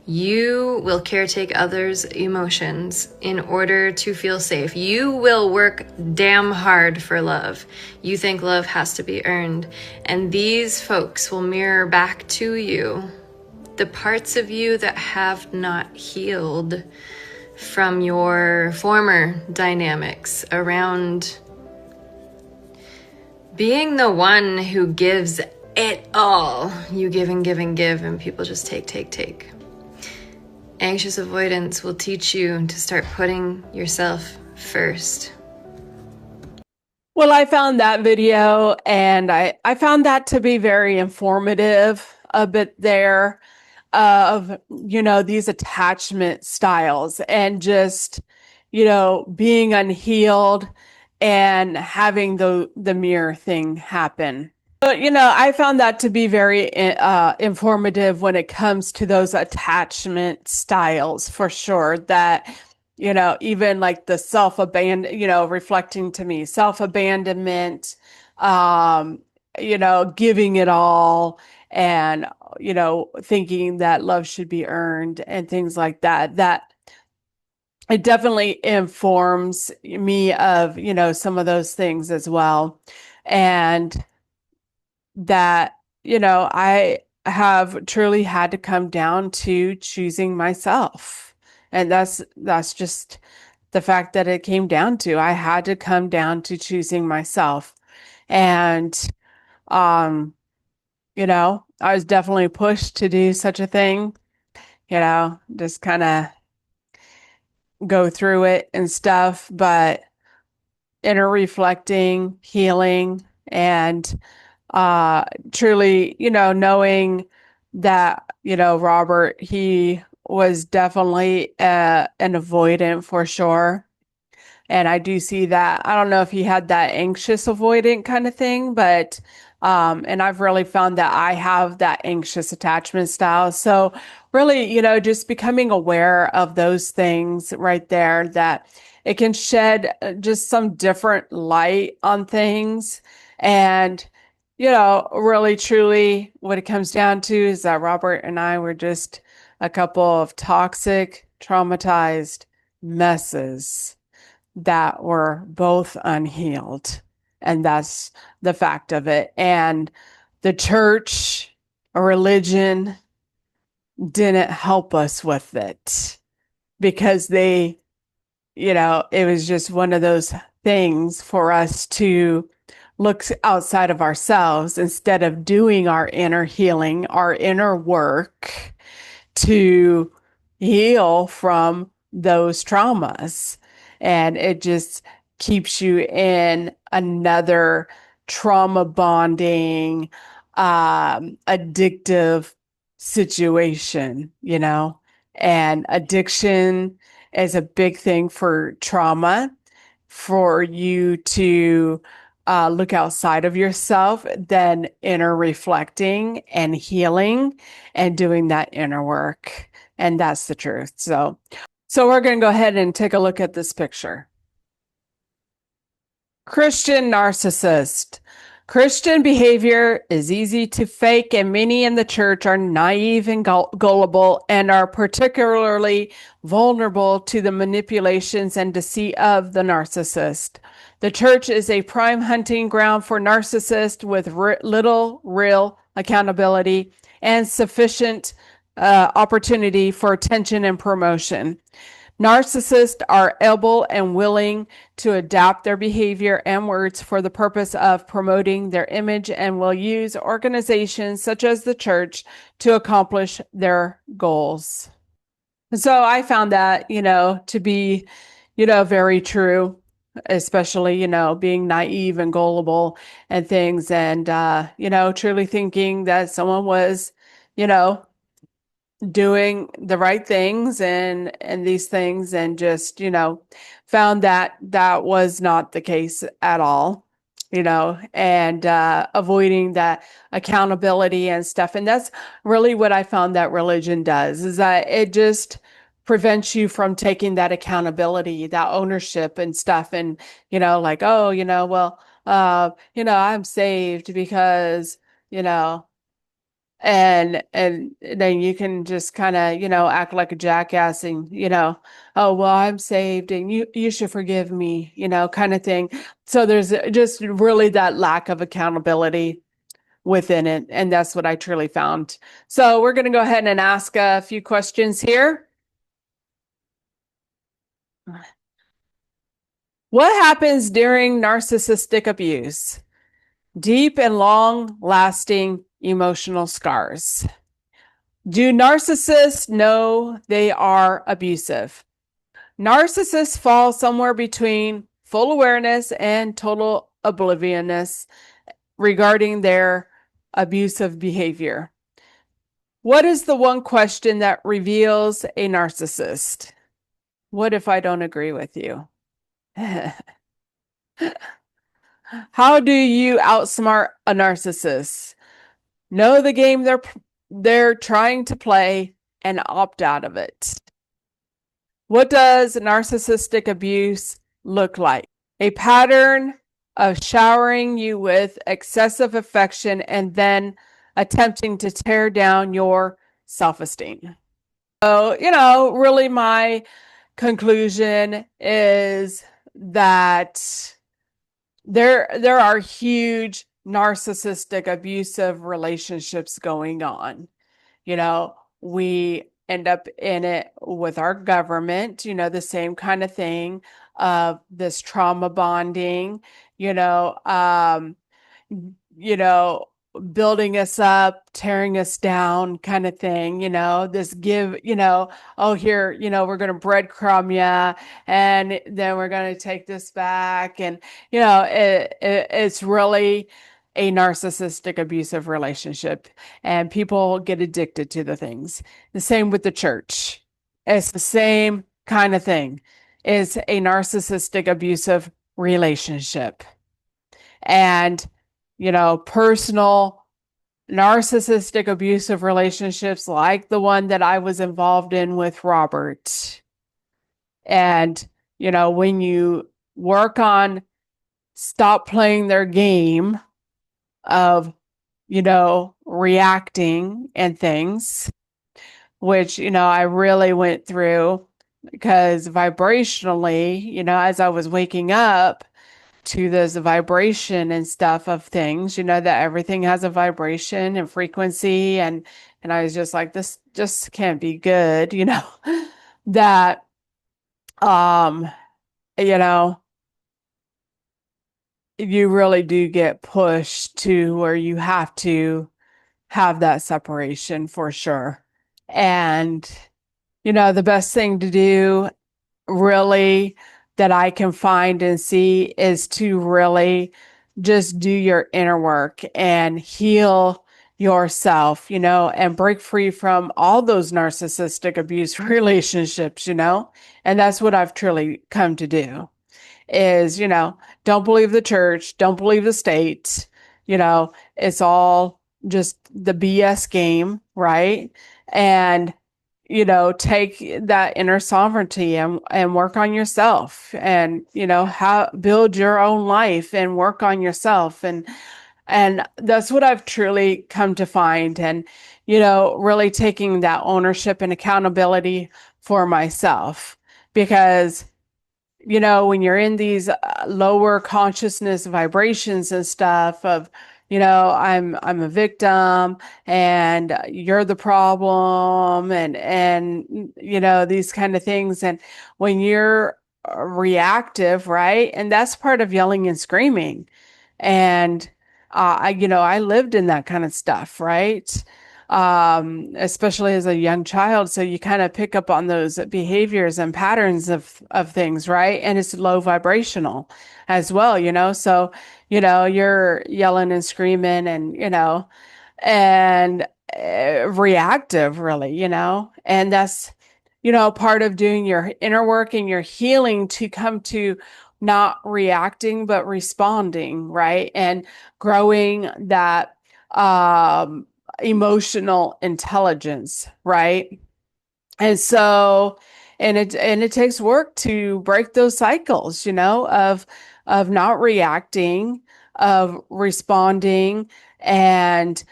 You will caretake others' emotions in order to feel safe. You will work damn hard for love. You think love has to be earned. And these folks will mirror back to you the parts of you that have not healed from your former dynamics around being the one who gives it all. You give and give and give, and people just take. Anxious avoidance will teach you to start putting yourself first. Well, I found that video and I found that to be very informative a bit there of, these attachment styles and just, being unhealed and having the mirror thing happen. But, I found that to be very informative when it comes to those attachment styles for sure that, even like the self-abandon, reflecting to me, self-abandonment, giving it all and, thinking that love should be earned and things like that, that it definitely informs me of, some of those things as well. And that, I have truly had to come down to choosing myself. And that's just the fact that it came down to. I had to come down to choosing myself. And, I was definitely pushed to do such a thing, just kind of go through it and stuff, but inner reflecting, healing, and truly, knowing that, Robert, he was definitely an avoidant for sure. And I do see that. I don't know if he had that anxious avoidant kind of thing, but and I've really found that I have that anxious attachment style. So really, just becoming aware of those things right there, that it can shed just some different light on things. And, really, truly what it comes down to is that Robert and I were just a couple of toxic, traumatized messes that were both unhealed. And that's the fact of it. And the church or religion didn't help us with it because they, it was just one of those things for us to look outside of ourselves instead of doing our inner healing, our inner work to heal from those traumas. And it just keeps you in another trauma bonding, addictive situation, and addiction is a big thing for trauma, for you to look outside of yourself, then inner reflecting and healing and doing that inner work. And that's the truth. So we're going to go ahead and take a look at this picture. Christian narcissist. Christian behavior is easy to fake, and many in the church are naive and gullible and are particularly vulnerable to the manipulations and deceit of the narcissist. The church is a prime hunting ground for narcissists with little real accountability and sufficient opportunity for attention and promotion. Narcissists are able and willing to adapt their behavior and words for the purpose of promoting their image and will use organizations such as the church to accomplish their goals. So I found that, to be, very true, especially, being naive and gullible and things, and, truly thinking that someone was, you know, doing the right things and these things, and just, found that that was not the case at all, and avoiding that accountability and stuff. And that's really what I found that religion does, is that it just prevents you from taking that accountability, that ownership and stuff. And, like, oh, I'm saved because, you know, and then you can just kind of, act like a jackass, and, oh, well, I'm saved and you should forgive me, kind of thing. So there's just really that lack of accountability within it, and that's what I truly found. So we're going to go ahead and ask a few questions here. What happens during narcissistic abuse? Deep and long lasting emotional scars. Do narcissists know they are abusive? Narcissists fall somewhere between full awareness and total obliviousness regarding their abusive behavior. What is the one question that reveals a narcissist? What if I don't agree with you? How do you outsmart a narcissist? Know the game they're trying to play and opt out of it. What does narcissistic abuse look like? A pattern of showering you with excessive affection and then attempting to tear down your self-esteem. So, really my conclusion is that there are huge narcissistic abusive relationships going on. We end up in it with our government, the same kind of thing of this trauma bonding, you know, um, you know, building us up, tearing us down kind of thing, this give, oh, here, we're going to breadcrumb you, and then we're going to take this back. And, it's really a narcissistic abusive relationship, and people get addicted to the things. The same with the church. It's the same kind of thing. It's a narcissistic abusive relationship. And, personal narcissistic abusive relationships like the one that I was involved in with Robert. And, when you work on stop playing their game of, reacting and things, which, I really went through, because vibrationally, as I was waking up to this vibration and stuff of things, that everything has a vibration and frequency. And I was just like, this just can't be good, that, you know, you really do get pushed to where you have to have that separation for sure. And, the best thing to do really that I can find and see is to really just do your inner work and heal yourself, and break free from all those narcissistic abuse relationships, and that's what I've truly come to do is, don't believe the church, don't believe the state, it's all just the BS game, right? And, take that inner sovereignty and work on yourself, and, build your own life and work on yourself. And that's what I've truly come to find. And, really taking that ownership and accountability for myself, because when you're in these lower consciousness vibrations and stuff of, I'm a victim and you're the problem, and these kind of things. And when you're reactive, right? And that's part of yelling and screaming. And I lived in that kind of stuff, right? especially as a young child. So you kind of pick up on those behaviors and patterns of things, right? And it's low vibrational as well, So, you're yelling and screaming and, and reactive, really, and that's, part of doing your inner work and your healing to come to not reacting, but responding, right? And growing that, emotional intelligence, right? And so, and it takes work to break those cycles, of not reacting, of responding, and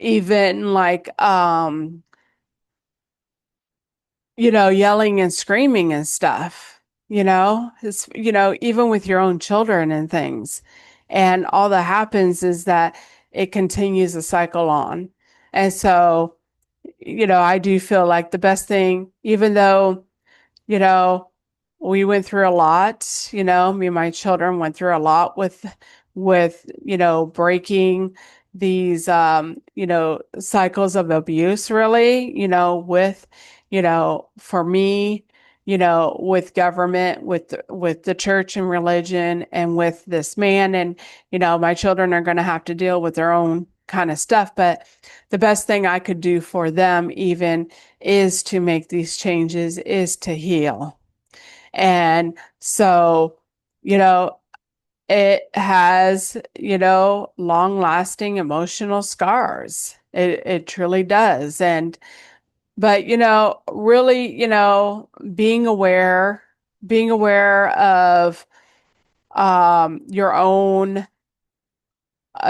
even like yelling and screaming and stuff, it's, even with your own children and things. And all that happens is that it continues the cycle on. And so, I do feel like the best thing, even though, you know, we went through a lot, me and my children went through a lot with, breaking these, cycles of abuse, really, with, for me, with government, with the church and religion and with this man. And, my children are going to have to deal with their own kind of stuff. But the best thing I could do for them even is to make these changes, is to heal. And so, it has, long lasting emotional scars. It truly does. But, really, being aware of, your own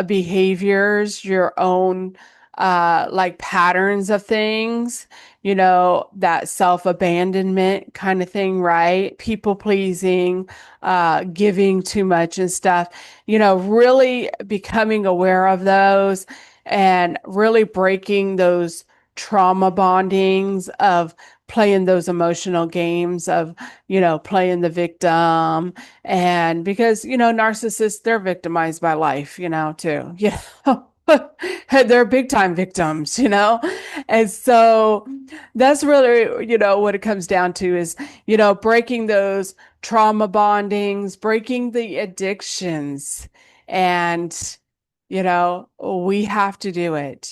behaviors, your own like patterns of things, that self-abandonment kind of thing, right? People pleasing, giving too much and stuff, really becoming aware of those and really breaking those trauma bondings of playing those emotional games of, playing the victim. And because, narcissists, they're victimized by life, too, they're big time victims, and so that's really, what it comes down to is, breaking those trauma bondings, breaking the addictions. And, we have to do it.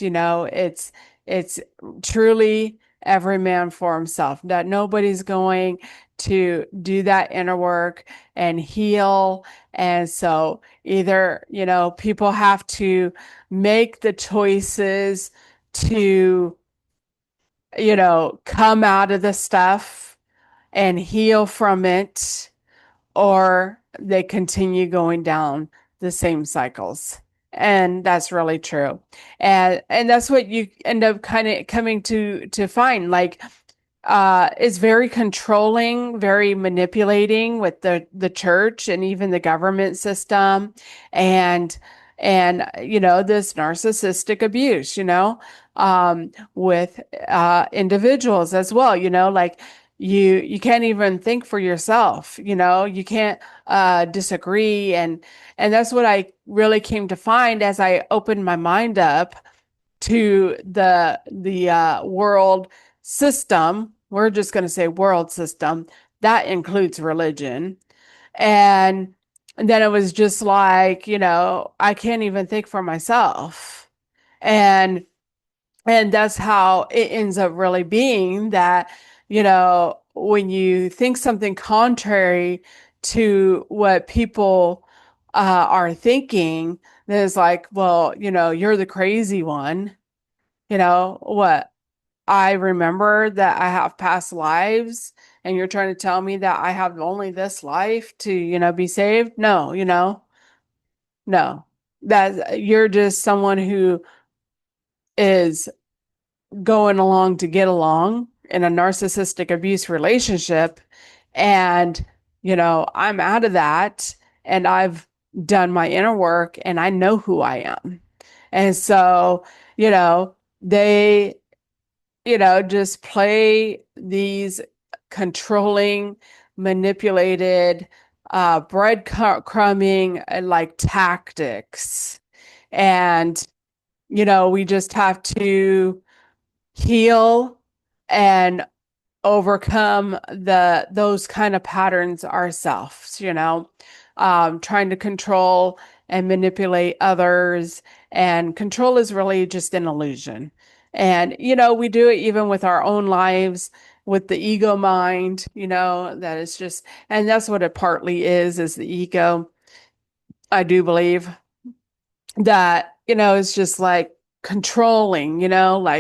It's truly every man for himself, that nobody's going to do that inner work and heal. And so either, people have to make the choices to, come out of the stuff and heal from it, or they continue going down the same cycles. And that's really true. And that's what you end up kind of coming to find. Like, is very controlling, very manipulating with the church and even the government system, and this narcissistic abuse, with individuals as well, like you can't even think for yourself, you can't disagree. And that's what I really came to find as I opened my mind up to the world system. We're just going to say world system. That includes religion. And then it was just like, I can't even think for myself. And that's how it ends up really being, that, when you think something contrary to what people are thinking, then it's like, well, you're the crazy one. What? I remember that I have past lives, and you're trying to tell me that I have only this life to, be saved? No, no. That you're just someone who is going along to get along in a narcissistic abuse relationship. And, I'm out of that, and I've done my inner work, and I know who I am. And so, they, just play these controlling, manipulated, breadcrumbing like tactics. And we just have to heal and overcome those kind of patterns ourselves, trying to control and manipulate others. And control is really just an illusion. And, we do it even with our own lives, with the ego mind, that is just, and that's what it partly is the ego. I do believe that, it's just like controlling, it's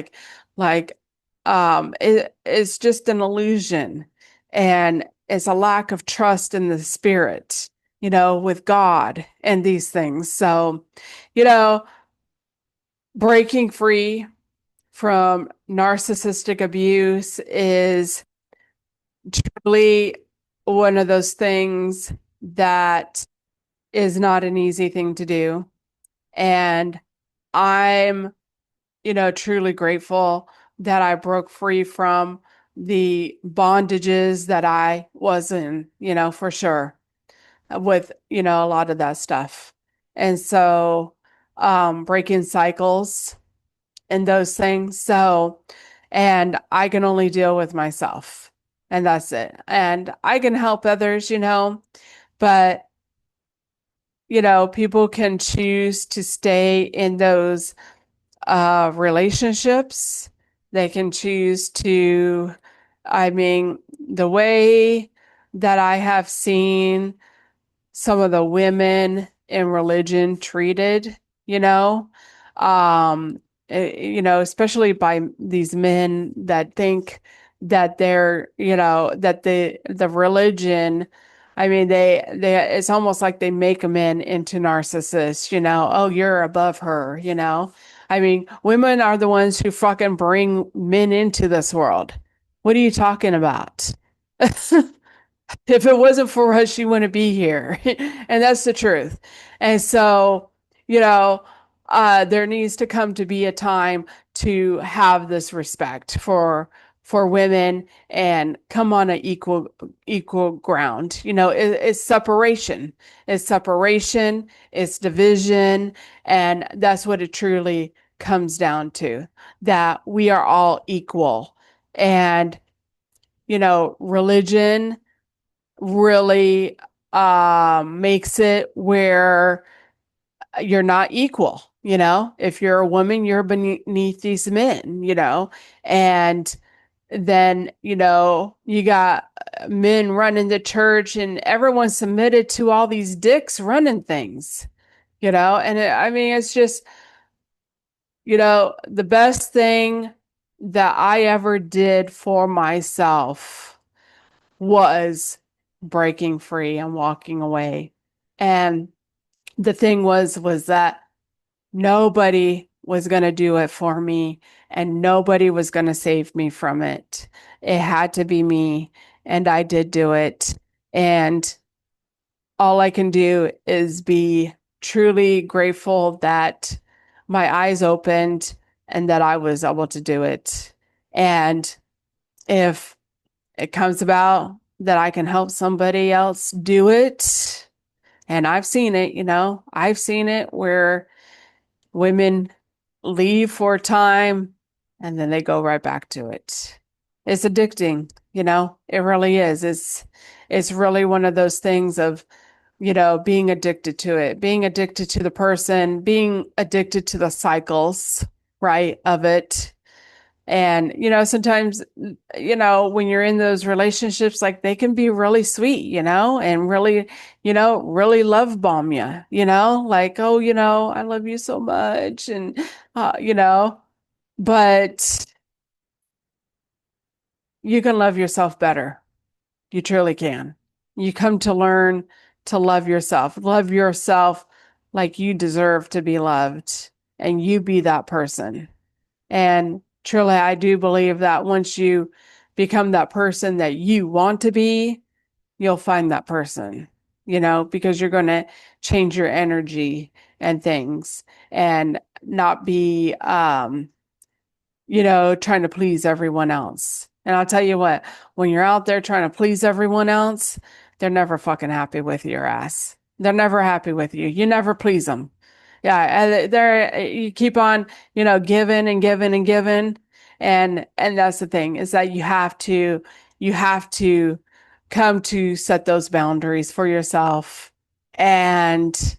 just an illusion, and it's a lack of trust in the spirit, with God and these things. So, you know, breaking free from narcissistic abuse is truly one of those things that is not an easy thing to do. And I'm, truly grateful that I broke free from the bondages that I was in, for sure, with, a lot of that stuff. And so, breaking cycles and those things. So, and I can only deal with myself, and that's it. And I can help others, but, people can choose to stay in those relationships. They can choose to, the way that I have seen some of the women in religion treated, um, especially by these men that think that they're, that the religion, it's almost like they make men into narcissists, oh, you're above her, women are the ones who fucking bring men into this world. What are you talking about? If it wasn't for us, she wouldn't be here. And that's the truth. And so, there needs to come to be a time to have this respect for women and come on an equal ground. It's separation. It's separation, it's division, and that's what it truly comes down to, that we are all equal. And, religion really makes it where you're not equal. If you're a woman, you're beneath these men, and then, you got men running the church and everyone submitted to all these dicks running things, and it's just, the best thing that I ever did for myself was breaking free and walking away. And the thing was that nobody was going to do it for me, and nobody was going to save me from it. It had to be me, and I did do it. And all I can do is be truly grateful that my eyes opened and that I was able to do it. And if it comes about that I can help somebody else do it, and I've seen it, I've seen it where women leave for a time and then they go right back to it. It's addicting, it really is. It's really one of those things of, being addicted to it, being addicted to the person, being addicted to the cycles, right, of it. And, sometimes, when you're in those relationships, like they can be really sweet, and really, really love bomb you, like, oh, I love you so much. And, but you can love yourself better. You truly can. You come to learn to love yourself like you deserve to be loved, and you be that person. And truly, I do believe that once you become that person that you want to be, you'll find that person, because you're going to change your energy and things, and not be, trying to please everyone else. And I'll tell you what, when you're out there trying to please everyone else, they're never fucking happy with your ass. They're never happy with you. You never please them. Yeah, and there you keep on, giving and giving and giving, and that's the thing is that you have to come to set those boundaries for yourself, and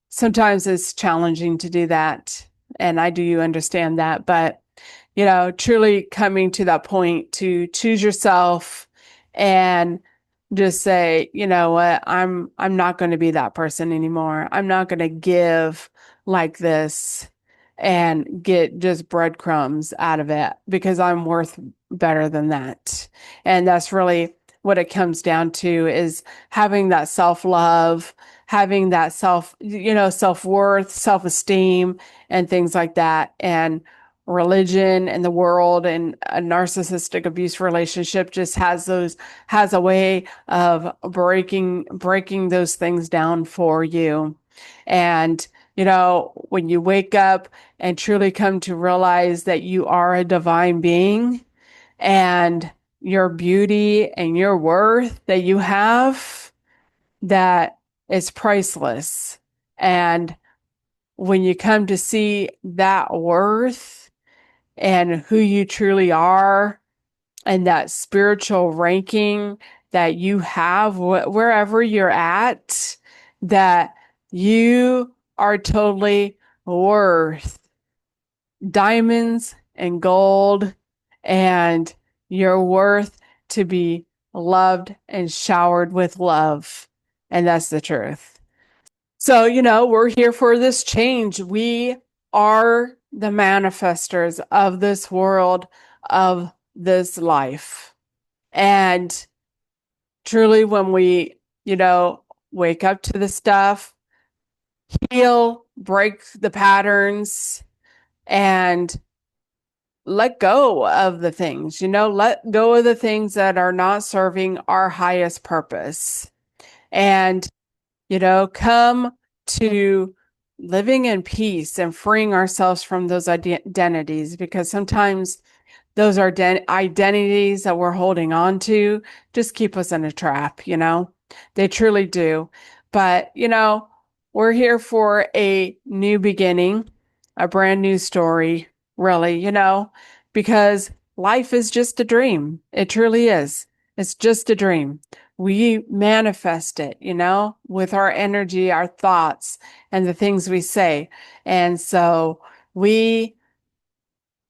sometimes it's challenging to do that, and I do understand that, but truly coming to that point to choose yourself and just say, you know what, I'm not going to be that person anymore. I'm not going to give like this and get just breadcrumbs out of it because I'm worth better than that. And that's really what it comes down to is having that self-love, having that self-worth, self-esteem and things like that. And religion and the world and a narcissistic abuse relationship just has a way of breaking those things down for you. And when you wake up and truly come to realize that you are a divine being and your beauty and your worth that you have, that is priceless. And when you come to see that worth and who you truly are and that spiritual ranking that you have wherever you're at, that you are totally worth diamonds and gold, and you're worth to be loved and showered with love. And that's the truth. So, we're here for this change. We are the manifestors of this world, of this life. And truly, when we, wake up to the stuff, heal, break the patterns, and let go of the things, let go of the things that are not serving our highest purpose. And come to living in peace and freeing ourselves from those identities, because sometimes those are identities that we're holding on to just keep us in a trap, they truly do. But, we're here for a new beginning, a brand new story, really, because life is just a dream. It truly is. It's just a dream. We manifest it, with our energy, our thoughts, and the things we say. And so we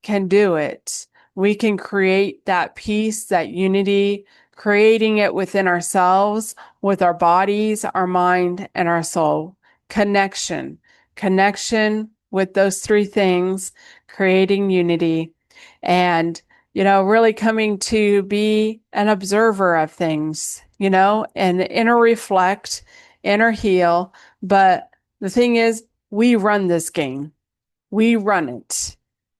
can do it. We can create that peace, that unity, creating it within ourselves, with our bodies, our mind, and our soul. Connection with those three things, creating unity, and really coming to be an observer of things, and inner reflect, inner heal. But the thing is, we run this game. We run it.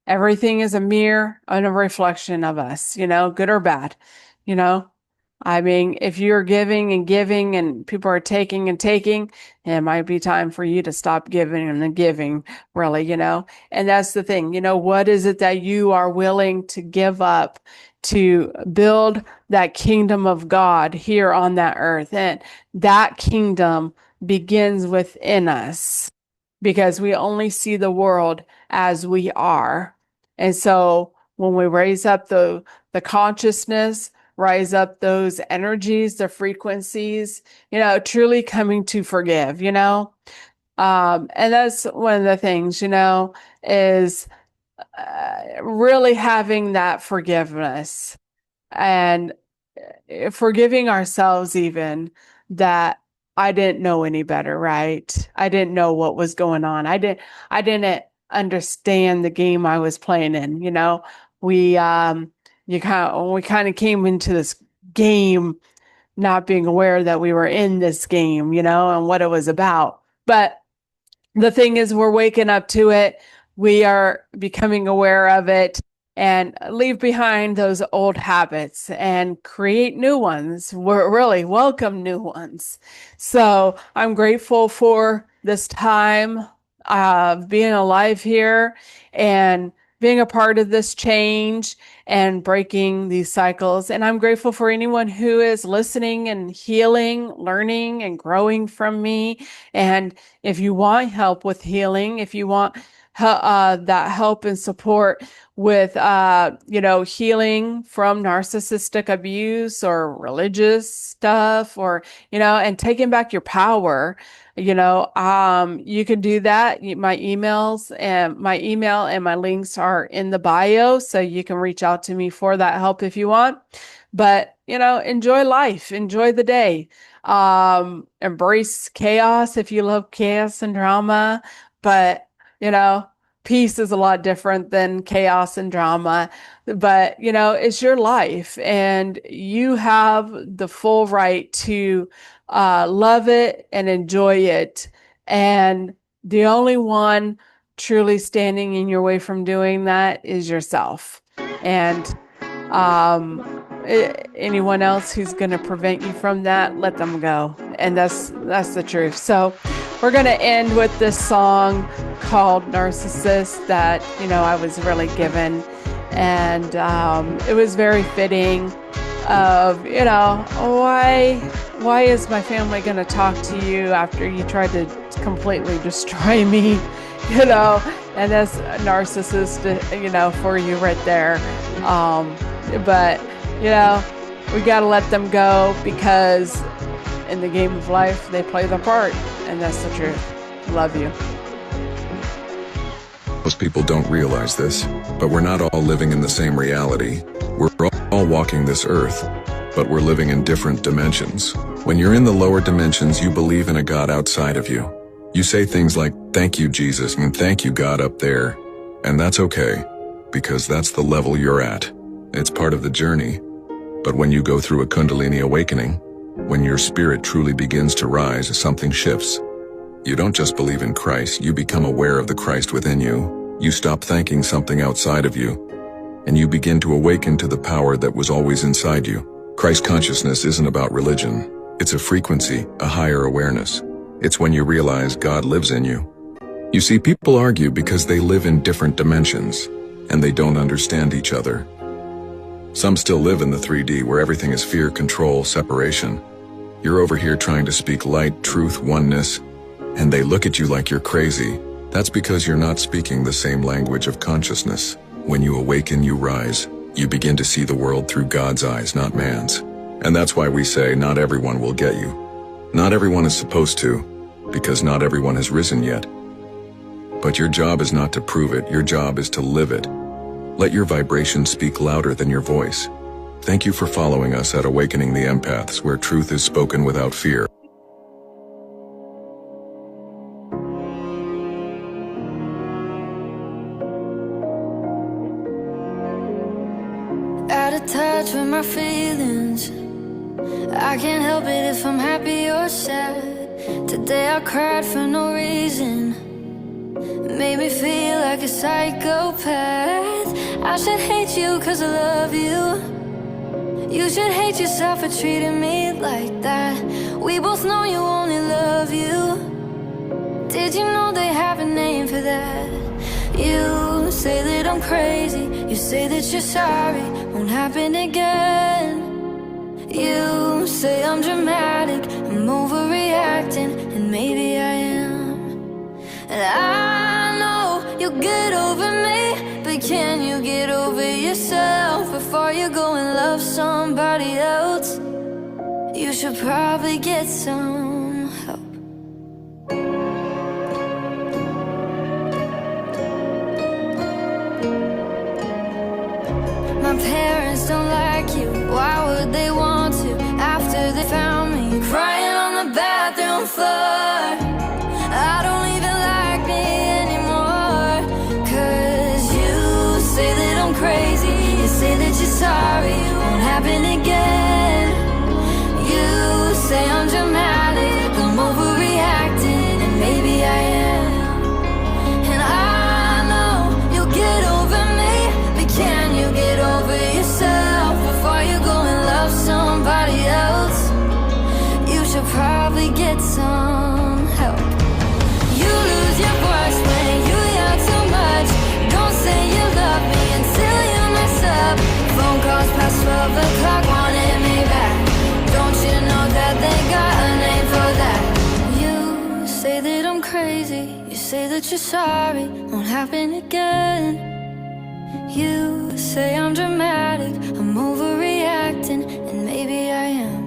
Everything is a mirror and a reflection of us, good or bad, I mean, if you're giving and giving and people are taking and taking, it might be time for you to stop giving and giving, really, And that's the thing, what is it that you are willing to give up to build that kingdom of God here on that earth? And that kingdom begins within us, because we only see the world as we are. And so when we raise up the consciousness, rise up those energies, the frequencies, truly coming to forgive, and that's one of the things, is really having that forgiveness and forgiving ourselves, even that I didn't know any better, right? I didn't know what was going on. I didn't understand the game I was playing in, we kind of came into this game not being aware that we were in this game, and what it was about. But the thing is, we're waking up to it. We are becoming aware of it and leave behind those old habits and create new ones. We're really welcome new ones. So I'm grateful for this time of being alive here and being a part of this change and breaking these cycles. And I'm grateful for anyone who is listening and healing, learning and growing from me. And if you want help with healing, if you want that help and support with, healing from narcissistic abuse or religious stuff, or, and taking back your power, you can do that. My email and my links are in the bio, so you can reach out to me for that help if you want. But, enjoy life, enjoy the day, embrace chaos if you love chaos and drama. But, peace is a lot different than chaos and drama, but, it's your life and you have the full right to love it and enjoy it. And the only one truly standing in your way from doing that is yourself. And anyone else who's going to prevent you from that, let them go. And that's the truth. So we're going to end with this song called Narcissist that, I was really given. And it was very fitting of, why is my family going to talk to you after you tried to completely destroy me, and that's narcissist, for you right there. But, we got to let them go, because in the game of life, they play the part, and that's the truth. Love you. Most people don't realize this, but we're not all living in the same reality. We're all walking this earth, but we're living in different dimensions. When you're in the lower dimensions, you believe in a God outside of you. You say things like, "Thank you, Jesus," and "Thank you, God," up there. And that's okay, because that's the level you're at. It's part of the journey. But when you go through a Kundalini awakening, when your spirit truly begins to rise, something shifts. You don't just believe in Christ, you become aware of the Christ within you. You stop thanking something outside of you, and you begin to awaken to the power that was always inside you. Christ consciousness isn't about religion. It's a frequency, a higher awareness. It's when you realize God lives in you. You see, people argue because they live in different dimensions, and they don't understand each other. Some still live in the 3D where everything is fear, control, separation. You're over here trying to speak light, truth, oneness, and they look at you like you're crazy. That's because you're not speaking the same language of consciousness. When you awaken, you rise. You begin to see the world through God's eyes, not man's. And that's why we say not everyone will get you. Not everyone is supposed to, because not everyone has risen yet. But your job is not to prove it, your job is to live it. Let your vibration speak louder than your voice. Thank you for following us at Awakening the Empaths, where truth is spoken without fear. Out of touch with my feelings, I can't help it if I'm happy or sad. Today I cried for no reason, it made me feel like a psychopath. I should hate you cause I love you. You should hate yourself for treating me like that. We both know you only love you. Did you know they have a name for that? You say that I'm crazy, you say that you're sorry, won't happen again. You say I'm dramatic, I'm overreacting, and maybe I am. And I know you'll get over me, but can you get over yourself before you go and love somebody else? You should probably get some help. My parents don't like you, why would they want to? After they found me crying on the bathroom floor, I don't even like me anymore. Cause you say that I'm crazy, you say that you're sorry, won't happen again. You say I'm dramatic, I'm overreacting, and maybe I am. And I know you'll get over me, but can you get over yourself before you go and love somebody else? You should probably get some say that you're sorry, won't happen again. You say I'm dramatic, I'm overreacting, and maybe I am.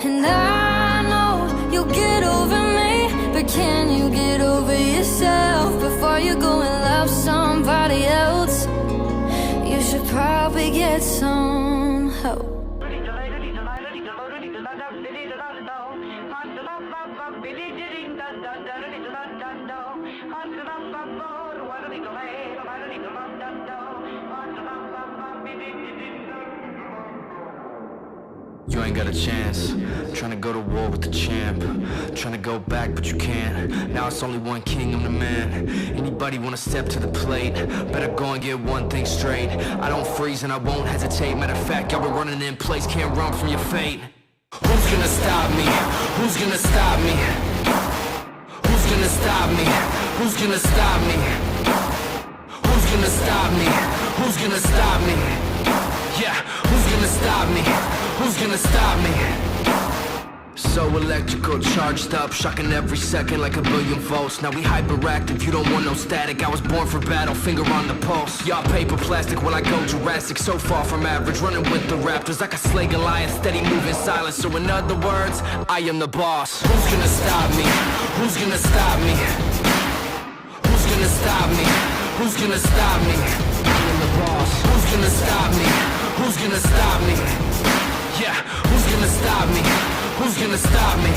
And I know you'll get over me, but can you get over yourself before you go and love somebody else? You should probably get some help. You ain't got a chance. Trying to go to war with the champ. Trying to go back, but you can't. Now it's only one king, I'm the man. Anybody wanna step to the plate? Better go and get one thing straight. I don't freeze and I won't hesitate. Matter of fact, y'all been running in place, can't run from your fate. Who's gonna stop me? Who's gonna stop me? Who's gonna stop me? Who's gonna stop me? Who's gonna stop me? Who's gonna stop me? Yeah, who's gonna stop me? Who's gonna stop me? So electrical, charged up, shocking every second like a billion volts. Now we hyperactive, you don't want no static. I was born for battle, finger on the pulse. Y'all paper plastic while I go Jurassic. So far from average, running with the raptors like a slay Goliath, steady moving silence. So in other words, I am the boss. Who's gonna stop me? Who's gonna stop me? Who's gonna stop me? Who's gonna stop me? I am the boss. Who's gonna stop me? Who's gonna stop me? Yeah, who's gonna stop me? Who's gonna stop me?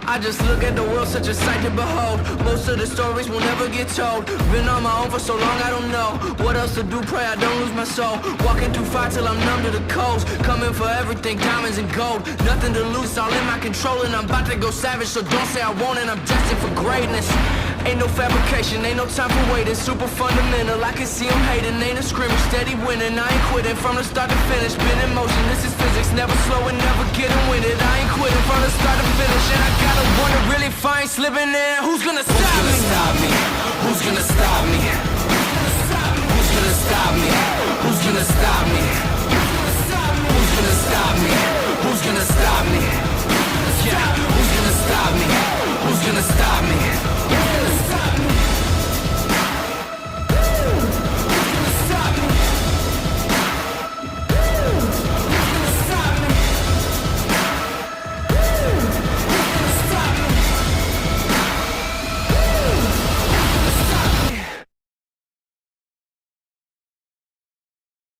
I just look at the world, such a sight to behold. Most of the stories will never get told. Been on my own for so long, I don't know what else to do, pray I don't lose my soul. Walking through fire till I'm numb to the coast. Coming for everything, diamonds and gold. Nothing to lose, all in my control. And I'm about to go savage, so don't say I won't. And I'm destined for greatness. Ain't no fabrication, ain't no time for waiting. Super fundamental, I can see them hating. Ain't a scrimmage, steady winning. I ain't quitting from the start to finish. Been in motion, this is physics. Never slowing, never getting winded. I ain't quitting from the start to finish. And I gotta wonder, really fine slipping in. Who's gonna stop me? Who's gonna stop me? Who's gonna stop me? Who's gonna stop me?